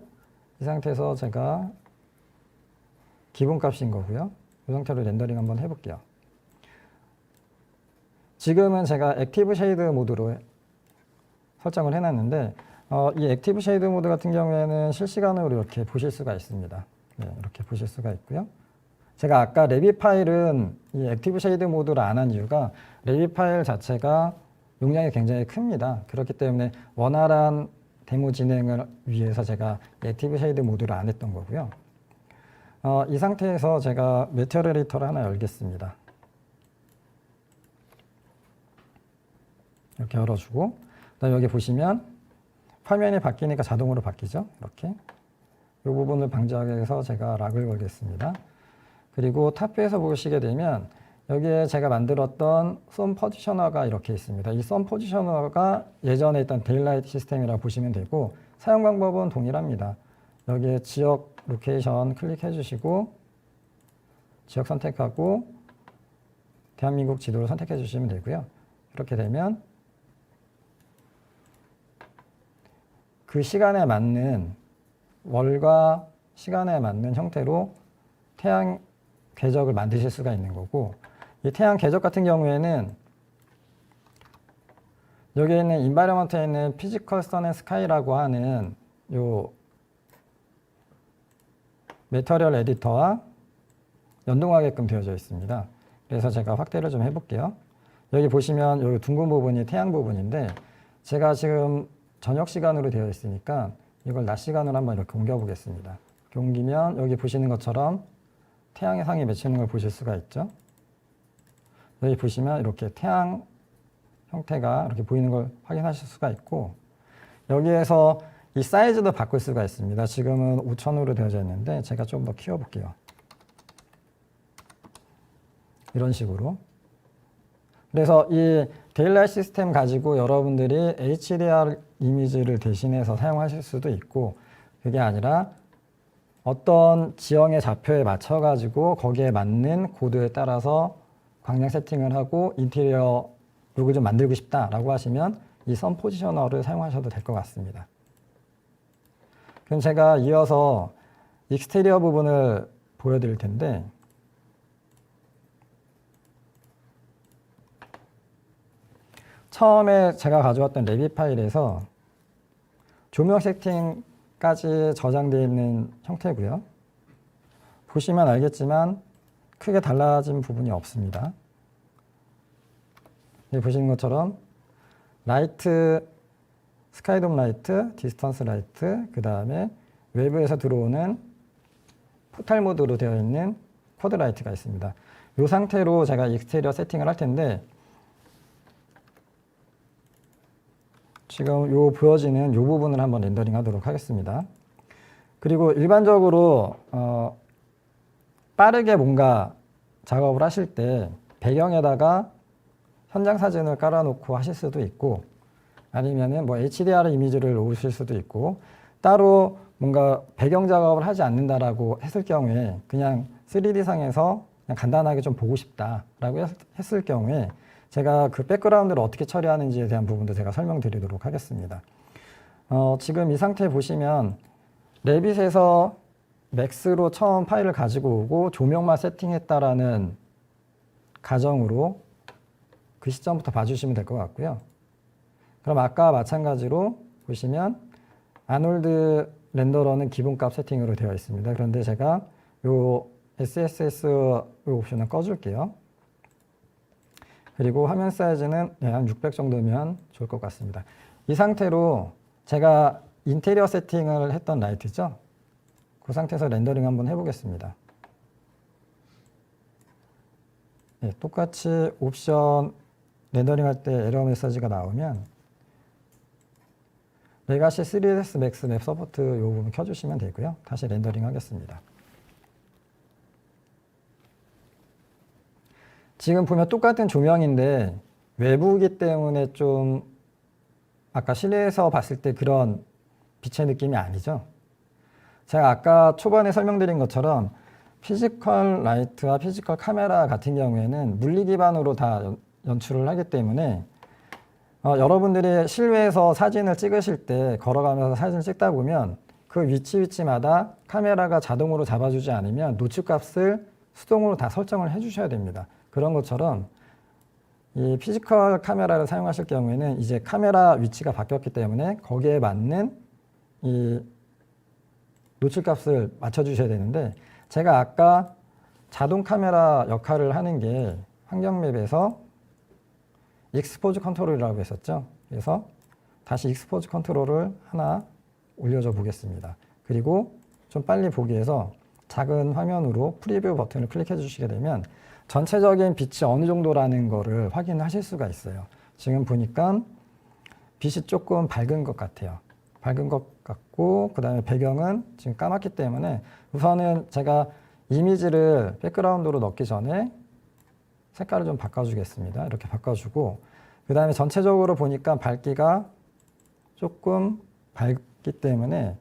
이 상태에서 제가 기본값인 거고요. 이 상태로 렌더링 한번 해볼게요. 지금은 제가 액티브 쉐이드 모드로 설정을 해놨는데, 이 액티브 쉐이드 모드 같은 경우에는 실시간으로 이렇게 보실 수가 있습니다. 네, 이렇게 보실 수가 있고요. 제가 아까 레빗 파일은 이 액티브 쉐이드 모드를 안 한 이유가 레빗 파일 자체가 용량이 굉장히 큽니다. 그렇기 때문에 원활한 데모 진행을 위해서 제가 액티브 쉐이드 모드를 안 했던 거고요. 이 상태에서 제가 매티리얼 에디터를 하나 열겠습니다. 이렇게 열어주고, 그다음에 여기 보시면 화면이 바뀌니까 자동으로 바뀌죠. 이렇게 이 부분을 방지하기 위해서 제가 락을 걸겠습니다. 그리고 탑뷰에서 보시게 되면 여기에 제가 만들었던 썸 포지셔너가 이렇게 있습니다. 이 썸 포지셔너가 예전에 있던 데일라이트 시스템이라고 보시면 되고, 사용 방법은 동일합니다. 여기에 지역 로케이션 클릭해 주시고 지역 선택하고 대한민국 지도를 선택해 주시면 되고요. 이렇게 되면 그 시간에 맞는, 월과 시간에 맞는 형태로 태양 궤적을 만드실 수가 있는 거고, 이 태양 궤적 같은 경우에는 여기에 있는 인바이러먼트에 있는 피지컬 선 앤 스카이라고 하는 요 매터리얼 에디터와 연동하게끔 되어져 있습니다. 그래서 제가 확대를 좀 해볼게요. 여기 보시면 여기 둥근 부분이 태양 부분인데, 제가 지금 저녁 시간으로 되어 있으니까 이걸 낮 시간으로 한번 이렇게 옮겨 보겠습니다. 이렇게 옮기면 여기 보시는 것처럼 태양의 상이 맺히는 걸 보실 수가 있죠. 여기 보시면 이렇게 태양 형태가 이렇게 보이는 걸 확인하실 수가 있고, 여기에서 이 사이즈도 바꿀 수가 있습니다. 지금은 5000으로 되어져 있는데 제가 좀 더 키워볼게요. 이런 식으로. 그래서 이 데일라이트 시스템 가지고 여러분들이 HDR 이미지를 대신해서 사용하실 수도 있고, 그게 아니라 어떤 지형의 좌표에 맞춰 가지고 거기에 맞는 코드에 따라서 광량 세팅을 하고 인테리어 룩을 좀 만들고 싶다라고 하시면 이 선 포지셔너를 사용하셔도 될 것 같습니다. 그럼 제가 이어서 익스테리어 부분을 보여드릴 텐데, 처음에 제가 가져왔던 레빗 파일에서 조명 세팅까지 저장되어 있는 형태고요. 보시면 알겠지만 크게 달라진 부분이 없습니다. 여기 보시는 것처럼 라이트, 스카이돔 라이트, 디스턴스 라이트, 그 다음에 외부에서 들어오는 포탈 모드로 되어 있는 쿼드 라이트가 있습니다. 이 상태로 제가 익스테리어 세팅을 할 텐데, 지금 요 보여지는 요 부분을 한번 렌더링 하도록 하겠습니다. 그리고 일반적으로 빠르게 뭔가 작업을 하실 때 배경에다가 현장 사진을 깔아놓고 하실 수도 있고, 아니면은 뭐 HDR 이미지를 놓으실 수도 있고, 따로 뭔가 배경 작업을 하지 않는다라고 했을 경우에 그냥 3D상에서 그냥 간단하게 좀 보고 싶다라고 했을 경우에 제가 그 백그라운드를 어떻게 처리하는지에 대한 부분도 제가 설명드리도록 하겠습니다. 지금 이 상태 보시면 레빗에서 맥스로 처음 파일을 가지고 오고 조명만 세팅했다라는 가정으로 그 시점부터 봐주시면 될 것 같고요. 그럼 아까 마찬가지로 보시면 아놀드 렌더러는 기본값 세팅으로 되어 있습니다. 그런데 제가 요 SSS 옵션을 꺼줄게요. 그리고 화면 사이즈는 한 600 정도면 좋을 것 같습니다. 이 상태로 제가 인테리어 세팅을 했던 라이트죠. 그 상태에서 렌더링 한번 해보겠습니다. 네, 똑같이 옵션 렌더링 할 때 에러 메시지가 나오면 레가시 3ds 맥스 맵 서포트 이 부분 켜주시면 되고요. 다시 렌더링 하겠습니다. 지금 보면 똑같은 조명인데 외부이기 때문에 좀 아까 실내에서 봤을 때 그런 빛의 느낌이 아니죠. 제가 아까 초반에 설명드린 것처럼 피지컬 라이트와 피지컬 카메라 같은 경우에는 물리 기반으로 다 연출을 하기 때문에 여러분들이 실외에서 사진을 찍으실 때 걸어가면서 사진을 찍다 보면 그 위치마다 카메라가 자동으로 잡아주지 않으면 노출값을 수동으로 다 설정을 해주셔야 됩니다. 그런 것처럼 이 피지컬 카메라를 사용하실 경우에는 이제 카메라 위치가 바뀌었기 때문에 거기에 맞는 이 노출값을 맞춰주셔야 되는데, 제가 아까 자동 카메라 역할을 하는 게 환경맵에서 익스포즈 컨트롤이라고 했었죠. 그래서 다시 익스포즈 컨트롤을 하나 올려줘 보겠습니다. 그리고 좀 빨리 보기 위해서 작은 화면으로 프리뷰 버튼을 클릭해 주시게 되면 전체적인 빛이 어느 정도라는 거를 확인하실 수가 있어요. 지금 보니까 빛이 조금 밝은 것 같아요. 밝은 것 같고 그 다음에 배경은 지금 까맣기 때문에 우선은 제가 이미지를 백그라운드로 넣기 전에 색깔을 좀 바꿔주겠습니다. 이렇게 바꿔주고 그 다음에 전체적으로 보니까 밝기가 조금 밝기 때문에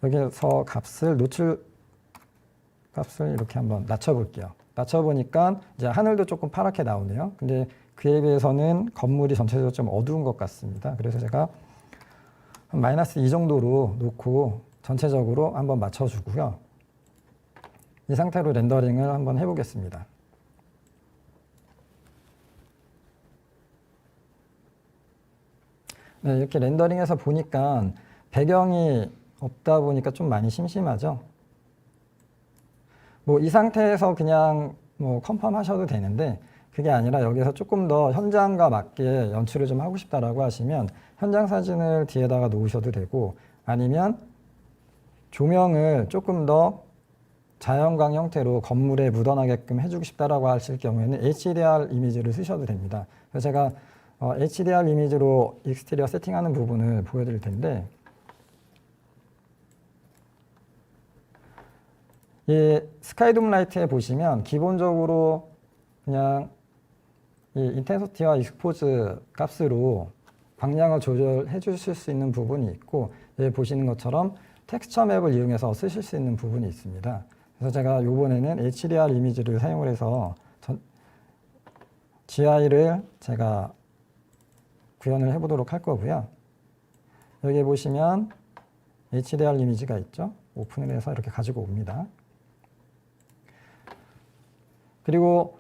여기서 노출 값을 이렇게 한번 낮춰볼게요. 낮춰보니까 이제 하늘도 조금 파랗게 나오네요. 근데 그에 비해서는 건물이 전체적으로 좀 어두운 것 같습니다. 그래서 제가 한 -2 정도로 놓고 전체적으로 한번 맞춰주고요. 이 상태로 렌더링을 한번 해보겠습니다. 네, 이렇게 렌더링해서 보니까 배경이 없다 보니까 좀 많이 심심하죠. 뭐 이 상태에서 그냥 뭐 컨펌 하셔도 되는데 그게 아니라 여기서 조금 더 현장과 맞게 연출을 좀 하고 싶다라고 하시면 현장 사진을 뒤에다가 놓으셔도 되고 아니면 조명을 조금 더 자연광 형태로 건물에 묻어나게끔 해주고 싶다라고 하실 경우에는 HDR 이미지를 쓰셔도 됩니다. 그래서 제가 HDR 이미지로 익스테리어 세팅하는 부분을 보여드릴 텐데 이 스카이돔 라이트에 보시면 기본적으로 그냥 이 인텐시티와 익스포즈 값으로 광량을 조절해 주실 수 있는 부분이 있고 여기 보시는 것처럼 텍스처 맵을 이용해서 쓰실 수 있는 부분이 있습니다. 그래서 제가 이번에는 HDR 이미지를 사용을 해서 GI를 제가 구현을 해보도록 할 거고요. 여기 보시면 HDR 이미지가 있죠. 오픈을 해서 이렇게 가지고 옵니다. 그리고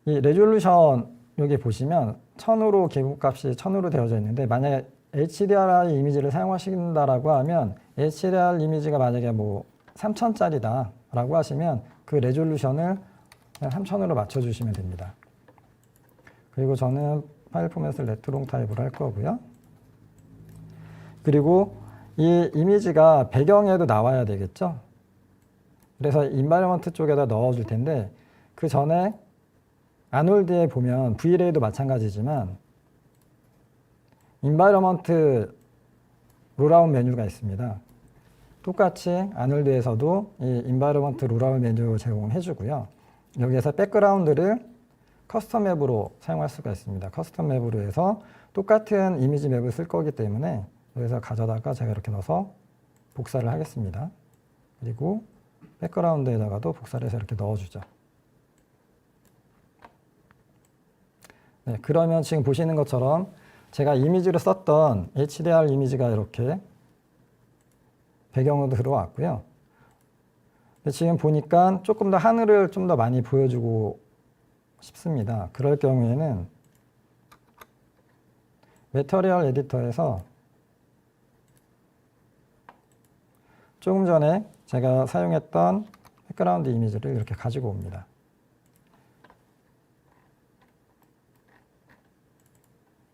이 레졸루션 여기 보시면 1000으로 기본값이 1000으로 되어져 있는데 만약에 HDR 이미지를 사용하신다라고 하면 HDR 이미지가 만약에 뭐 3000짜리다 라고 하시면 그 레졸루션을 그냥 3000으로 맞춰주시면 됩니다. 그리고 저는 파일 포맷을 레트롱 타입으로 할 거고요. 그리고 이 이미지가 배경에도 나와야 되겠죠. 그래서 인바이러먼트 쪽에다 넣어줄 텐데 그 전에 아놀드에 보면 V-Ray도 마찬가지지만 인바이러먼트 롤아웃 메뉴가 있습니다. 똑같이 아놀드에서도 이 인바이러먼트 롤아웃 메뉴 제공을 해주고요. 여기에서 백그라운드를 커스텀 맵으로 사용할 수가 있습니다. 커스텀 맵으로 해서 똑같은 이미지 맵을 쓸 거기 때문에 여기서 가져다가 제가 이렇게 넣어서 복사를 하겠습니다. 그리고 백그라운드에다가도 복사를 해서 이렇게 넣어주죠. 네, 그러면 지금 보시는 것처럼 제가 이미지로 썼던 HDR 이미지가 이렇게 배경으로 들어왔고요. 근데 지금 보니까 조금 더 하늘을 좀 더 많이 보여주고 싶습니다. 그럴 경우에는 매터리얼 에디터에서 조금 전에 제가 사용했던 백그라운드 이미지를 이렇게 가지고 옵니다.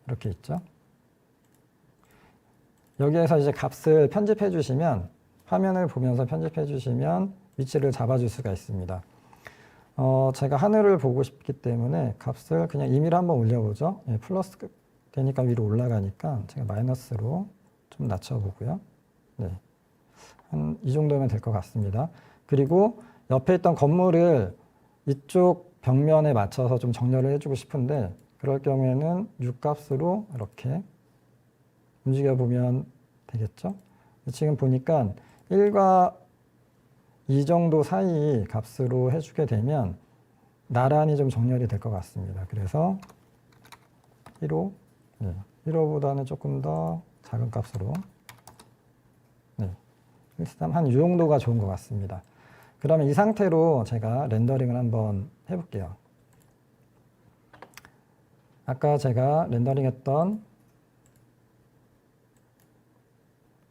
이렇게 있죠. 여기에서 이제 값을 편집해 주시면 화면을 보면서 편집해 주시면 위치를 잡아줄 수가 있습니다. 제가 하늘을 보고 싶기 때문에 값을 그냥 임의로 한번 올려보죠. 예, 플러스 되니까 위로 올라가니까 제가 마이너스로 좀 낮춰보고요. 네, 한 이 정도면 될 것 같습니다. 그리고 옆에 있던 건물을 이쪽 벽면에 맞춰서 좀 정렬을 해주고 싶은데 그럴 경우에는 6값으로 이렇게 움직여보면 되겠죠. 지금 보니까 1과 2 정도 사이 값으로 해주게 되면 나란히 좀 정렬이 될 것 같습니다. 그래서 1호, 네, 1호보다는 조금 더 작은 값으로 네, 일단 한 이 정도가 좋은 것 같습니다. 그러면 이 상태로 제가 렌더링을 한번 해볼게요. 아까 제가 렌더링했던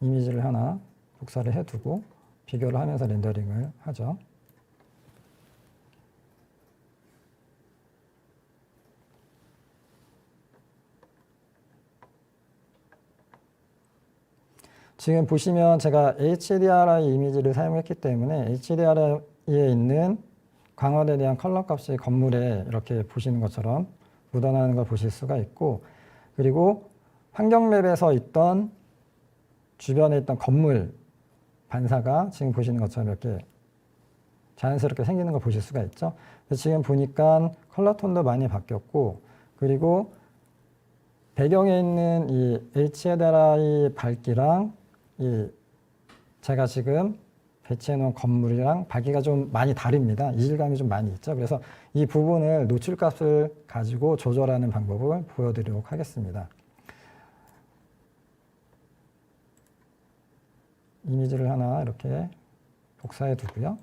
이미지를 하나 복사를 해두고 비교를 하면서 렌더링을 하죠. 지금 보시면 제가 HDRI 이미지를 사용했기 때문에 HDRI에 있는 광원에 대한 컬러 값이 건물에 이렇게 보시는 것처럼 묻어나는 걸 보실 수가 있고, 그리고 환경맵에서 있던 주변에 있던 건물 반사가 지금 보시는 것처럼 이렇게 자연스럽게 생기는 걸 보실 수가 있죠. 지금 보니까 컬러 톤도 많이 바뀌었고, 그리고 배경에 있는 이 HDRI 밝기랑 이 제가 지금 배치해 놓은 건물이랑 밝기가 좀 많이 다릅니다. 이질감이 좀 많이 있죠. 그래서 이 부분을 노출값을 가지고 조절하는 방법을 보여드리도록 하겠습니다. 이미지를 하나 이렇게 복사해 두고요.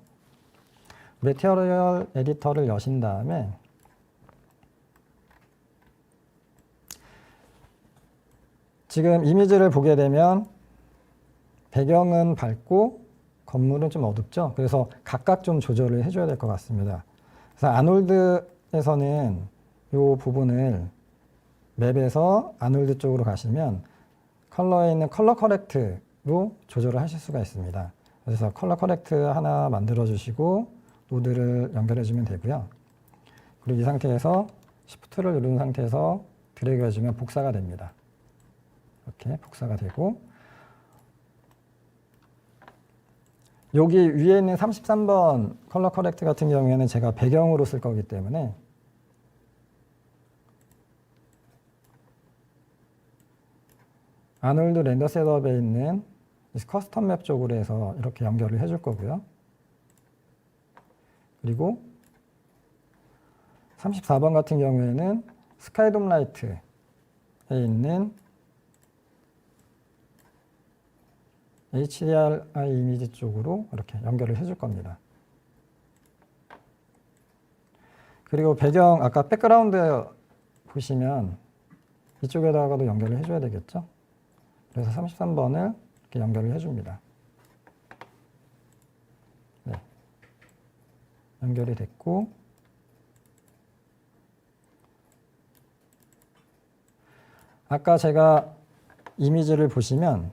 매티리얼 에디터를 여신 다음에 지금 이미지를 보게 되면 배경은 밝고 건물은 좀 어둡죠. 그래서 각각 좀 조절을 해줘야 될 것 같습니다. 그래서 아놀드에서는 이 부분을 맵에서 아놀드 쪽으로 가시면 컬러에 있는 컬러 커렉트로 조절을 하실 수가 있습니다. 그래서 컬러 커렉트 하나 만들어 주시고 노드를 연결해 주면 되고요. 그리고 이 상태에서 Shift를 누른 상태에서 드래그 해주면 복사가 됩니다. 이렇게 복사가 되고, 여기 위에 있는 33번 컬러 커렉트 같은 경우에는 제가 배경으로 쓸 거기 때문에 아놀드 렌더 셋업에 있는 커스텀 맵 쪽으로 해서 이렇게 연결을 해줄 거고요. 그리고 34번 같은 경우에는 스카이돔 라이트에 있는 HDRI 이미지 쪽으로 이렇게 연결을 해줄 겁니다. 그리고 배경, 아까 백그라운드 보시면 이쪽에다가도 연결을 해줘야 되겠죠? 그래서 33번을 이렇게 연결을 해줍니다. 네. 연결이 됐고, 아까 제가 이미지를 보시면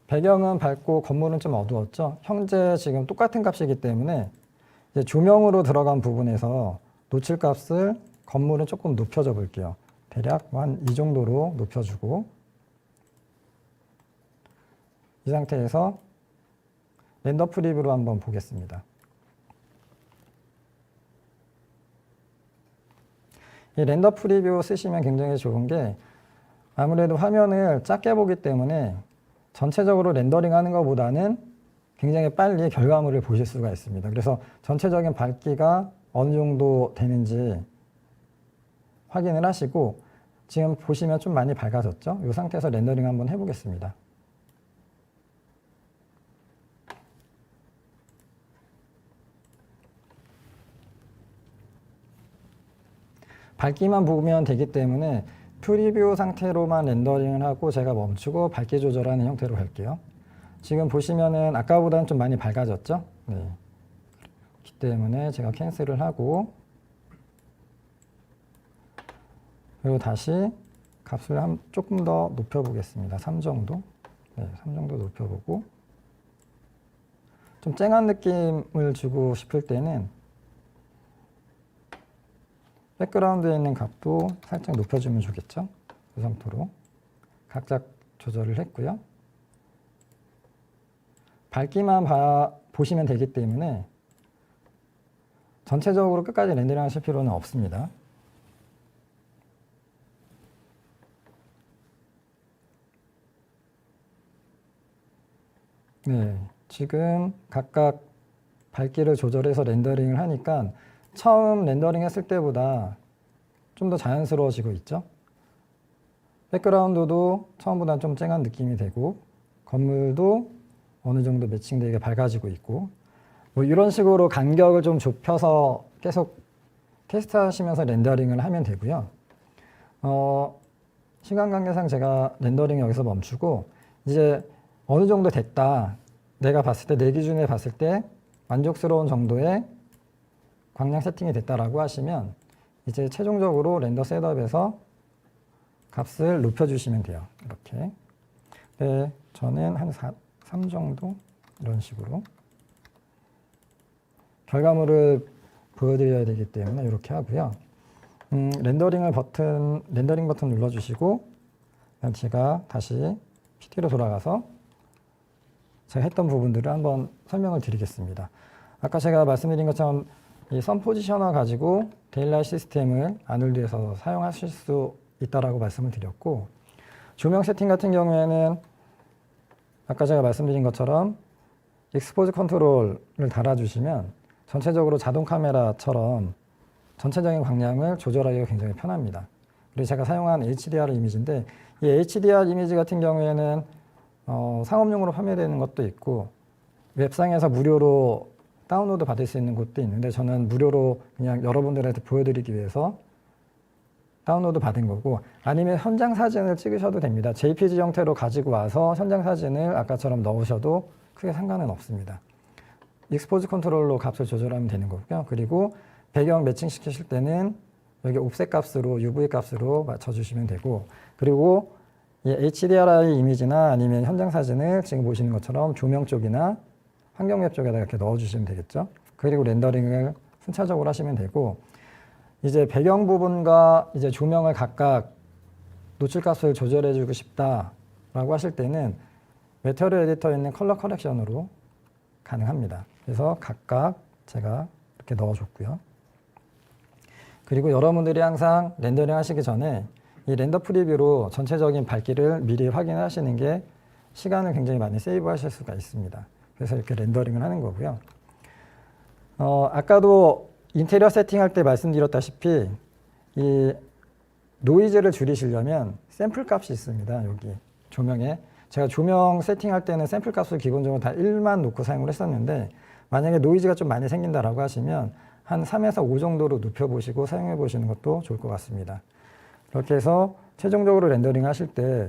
배경은 밝고 건물은 좀 어두웠죠. 현재 지금 똑같은 값이기 때문에 이제 조명으로 들어간 부분에서 노출 값을 건물은 조금 높여줘 볼게요. 대략 한 이 정도로 높여주고, 이 상태에서 렌더 프리뷰로 한번 보겠습니다. 이 렌더 프리뷰 쓰시면 굉장히 좋은 게 아무래도 화면을 작게 보기 때문에 전체적으로 렌더링 하는 것보다는 굉장히 빨리 결과물을 보실 수가 있습니다. 그래서 전체적인 밝기가 어느 정도 되는지 확인을 하시고, 지금 보시면 좀 많이 밝아졌죠? 이 상태에서 렌더링 한번 해보겠습니다. 밝기만 보면 되기 때문에 프리뷰 상태로만 렌더링을 하고 제가 멈추고 밝기 조절하는 형태로 갈게요. 지금 보시면은 아까보다는 좀 많이 밝아졌죠? 네. 그렇기 때문에 제가 캔슬을 하고, 그리고 다시 값을 조금 더 높여보겠습니다. 3 정도. 네, 3 정도 높여보고, 좀 쨍한 느낌을 주고 싶을 때는 백그라운드에 있는 값도 살짝 높여주면 좋겠죠? 그 상태로 각각 조절을 했고요. 밝기만 보시면 되기 때문에 전체적으로 끝까지 렌더링 하실 필요는 없습니다. 네, 지금 각각 밝기를 조절해서 렌더링을 하니까 처음 렌더링 했을 때보다 좀 더 자연스러워지고 있죠. 백그라운드도 처음보다 좀 쨍한 느낌이 되고, 건물도 어느 정도 매칭되게 밝아지고 있고, 뭐 이런 식으로 간격을 좀 좁혀서 계속 테스트하시면서 렌더링을 하면 되고요. 시간 관계상 제가 렌더링 여기서 멈추고, 이제 어느 정도 됐다, 내가 봤을 때, 내 기준에 봤을 때 만족스러운 정도의 광량 세팅이 됐다라고 하시면 이제 최종적으로 렌더 셋업에서 값을 높여주시면 돼요. 이렇게. 네, 저는 한 3 정도 이런 식으로 결과물을 보여드려야 되기 때문에 이렇게 하고요. 렌더링 버튼 눌러주시고 그럼 제가 다시 PT로 돌아가서 제가 했던 부분들을 한번 설명을 드리겠습니다. 아까 제가 말씀드린 것처럼 이 선 포지셔너 가지고 데일라이트 시스템을 아놀드에서 사용하실 수 있다라고 말씀을 드렸고, 조명 세팅 같은 경우에는 아까 제가 말씀드린 것처럼 익스포즈 컨트롤을 달아주시면 전체적으로 자동 카메라처럼 전체적인 광량을 조절하기가 굉장히 편합니다. 그리고 제가 사용한 HDR 이미지인데, 이 HDR 이미지 같은 경우에는 상업용으로 판매되는 것도 있고 웹상에서 무료로 다운로드 받을 수 있는 곳도 있는데, 저는 무료로 그냥 여러분들한테 보여드리기 위해서 다운로드 받은 거고, 아니면 현장 사진을 찍으셔도 됩니다. JPG 형태로 가지고 와서 현장 사진을 아까처럼 넣으셔도 크게 상관은 없습니다. 익스포즈 컨트롤로 값을 조절하면 되는 거고요. 그리고 배경 매칭 시키실 때는 여기 옵셋 값으로 UV 값으로 맞춰주시면 되고, 그리고 이 HDRI 이미지나 아니면 현장 사진을 지금 보시는 것처럼 조명 쪽이나 환경맵 쪽에다 이렇게 넣어주시면 되겠죠. 그리고 렌더링을 순차적으로 하시면 되고, 이제 배경 부분과 이제 조명을 각각 노출값을 조절해주고 싶다라고 하실 때는 매터리얼 에디터에 있는 컬러 커렉션으로 가능합니다. 그래서 각각 제가 이렇게 넣어줬고요. 그리고 여러분들이 항상 렌더링 하시기 전에 이 렌더 프리뷰로 전체적인 밝기를 미리 확인하시는 게 시간을 굉장히 많이 세이브 하실 수가 있습니다. 그래서 이렇게 렌더링을 하는 거고요. 아까도 인테리어 세팅할 때 말씀드렸다시피 이 노이즈를 줄이시려면 샘플 값이 있습니다. 여기 조명에. 제가 조명 세팅할 때는 샘플 값을 기본적으로 다 1만 놓고 사용을 했었는데, 만약에 노이즈가 좀 많이 생긴다라고 하시면 한 3에서 5 정도로 눕혀보시고 사용해 보시는 것도 좋을 것 같습니다. 그렇게 해서 최종적으로 렌더링 하실 때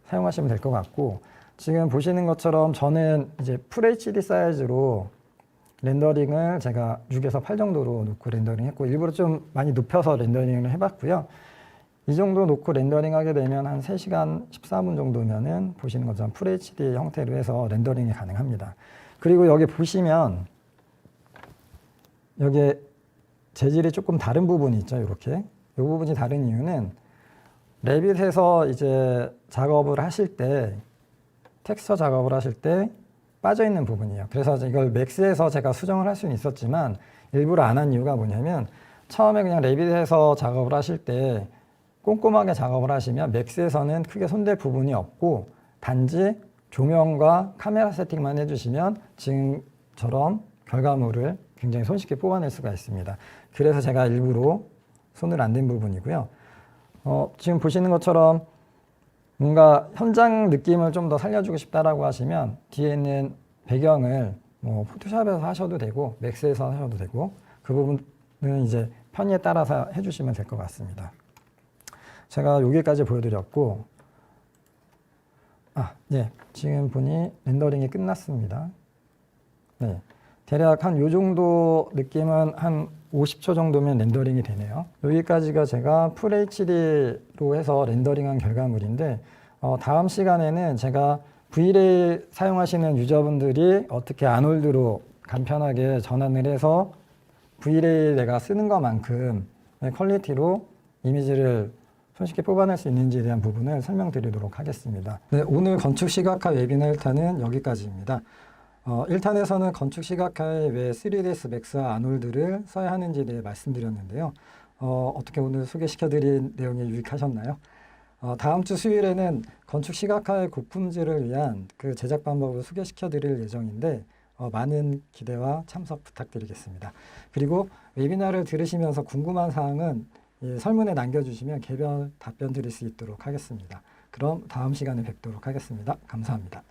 사용하시면 될 것 같고, 지금 보시는 것처럼 저는 이제 풀 HD 사이즈로 렌더링을 제가 6에서 8 정도로 놓고 렌더링 했고, 일부러 좀 많이 눕혀서 렌더링을 해봤고요. 이 정도 놓고 렌더링 하게 되면 한 3시간 14분 정도면은 보시는 것처럼 풀 HD 형태로 해서 렌더링이 가능합니다. 그리고 여기 보시면 여기에 재질이 조금 다른 부분이 있죠. 이렇게. 이 부분이 다른 이유는 레빗에서 이제 작업을 하실 때, 텍스처 작업을 하실 때 빠져있는 부분이에요. 그래서 이걸 맥스에서 제가 수정을 할 수는 있었지만 일부러 안 한 이유가 뭐냐면, 처음에 그냥 레빗에서 작업을 하실 때 꼼꼼하게 작업을 하시면 맥스에서는 크게 손댈 부분이 없고 단지 조명과 카메라 세팅만 해주시면 지금처럼 결과물을 굉장히 손쉽게 뽑아낼 수가 있습니다. 그래서 제가 일부러 손을 안 댄 부분이고요. 지금 보시는 것처럼 뭔가 현장 느낌을 좀 더 살려주고 싶다라고 하시면 뒤에 있는 배경을 뭐 포토샵에서 하셔도 되고 맥스에서 하셔도 되고, 그 부분은 이제 편의에 따라서 해주시면 될 것 같습니다. 제가 여기까지 보여드렸고, 네, 지금 보니 렌더링이 끝났습니다. 네, 대략 한 요 정도 느낌은 한 50초 정도면 렌더링이 되네요. 여기까지가 제가 풀 HD로 해서 렌더링한 결과물인데, 다음 시간에는 제가 V-Ray 사용하시는 유저분들이 어떻게 아놀드로 간편하게 전환을 해서 V-Ray 내가 쓰는 것만큼 퀄리티로 이미지를 손쉽게 뽑아낼 수 있는지에 대한 부분을 설명드리도록 하겠습니다. 네, 오늘 건축 시각화 웨비나 1탄은 여기까지입니다. 1탄에서는 건축 시각화에 왜 3ds 맥스와 아놀드를 써야 하는지에 대해 말씀드렸는데요. 어떻게 오늘 소개시켜드린 내용이 유익하셨나요? 다음 주 수요일에는 건축 시각화의 고품질을 위한 그 제작 방법을 소개시켜드릴 예정인데 많은 기대와 참석 부탁드리겠습니다. 그리고 웨비나를 들으시면서 궁금한 사항은 설문에 남겨주시면 개별 답변 드릴 수 있도록 하겠습니다. 그럼 다음 시간에 뵙도록 하겠습니다. 감사합니다.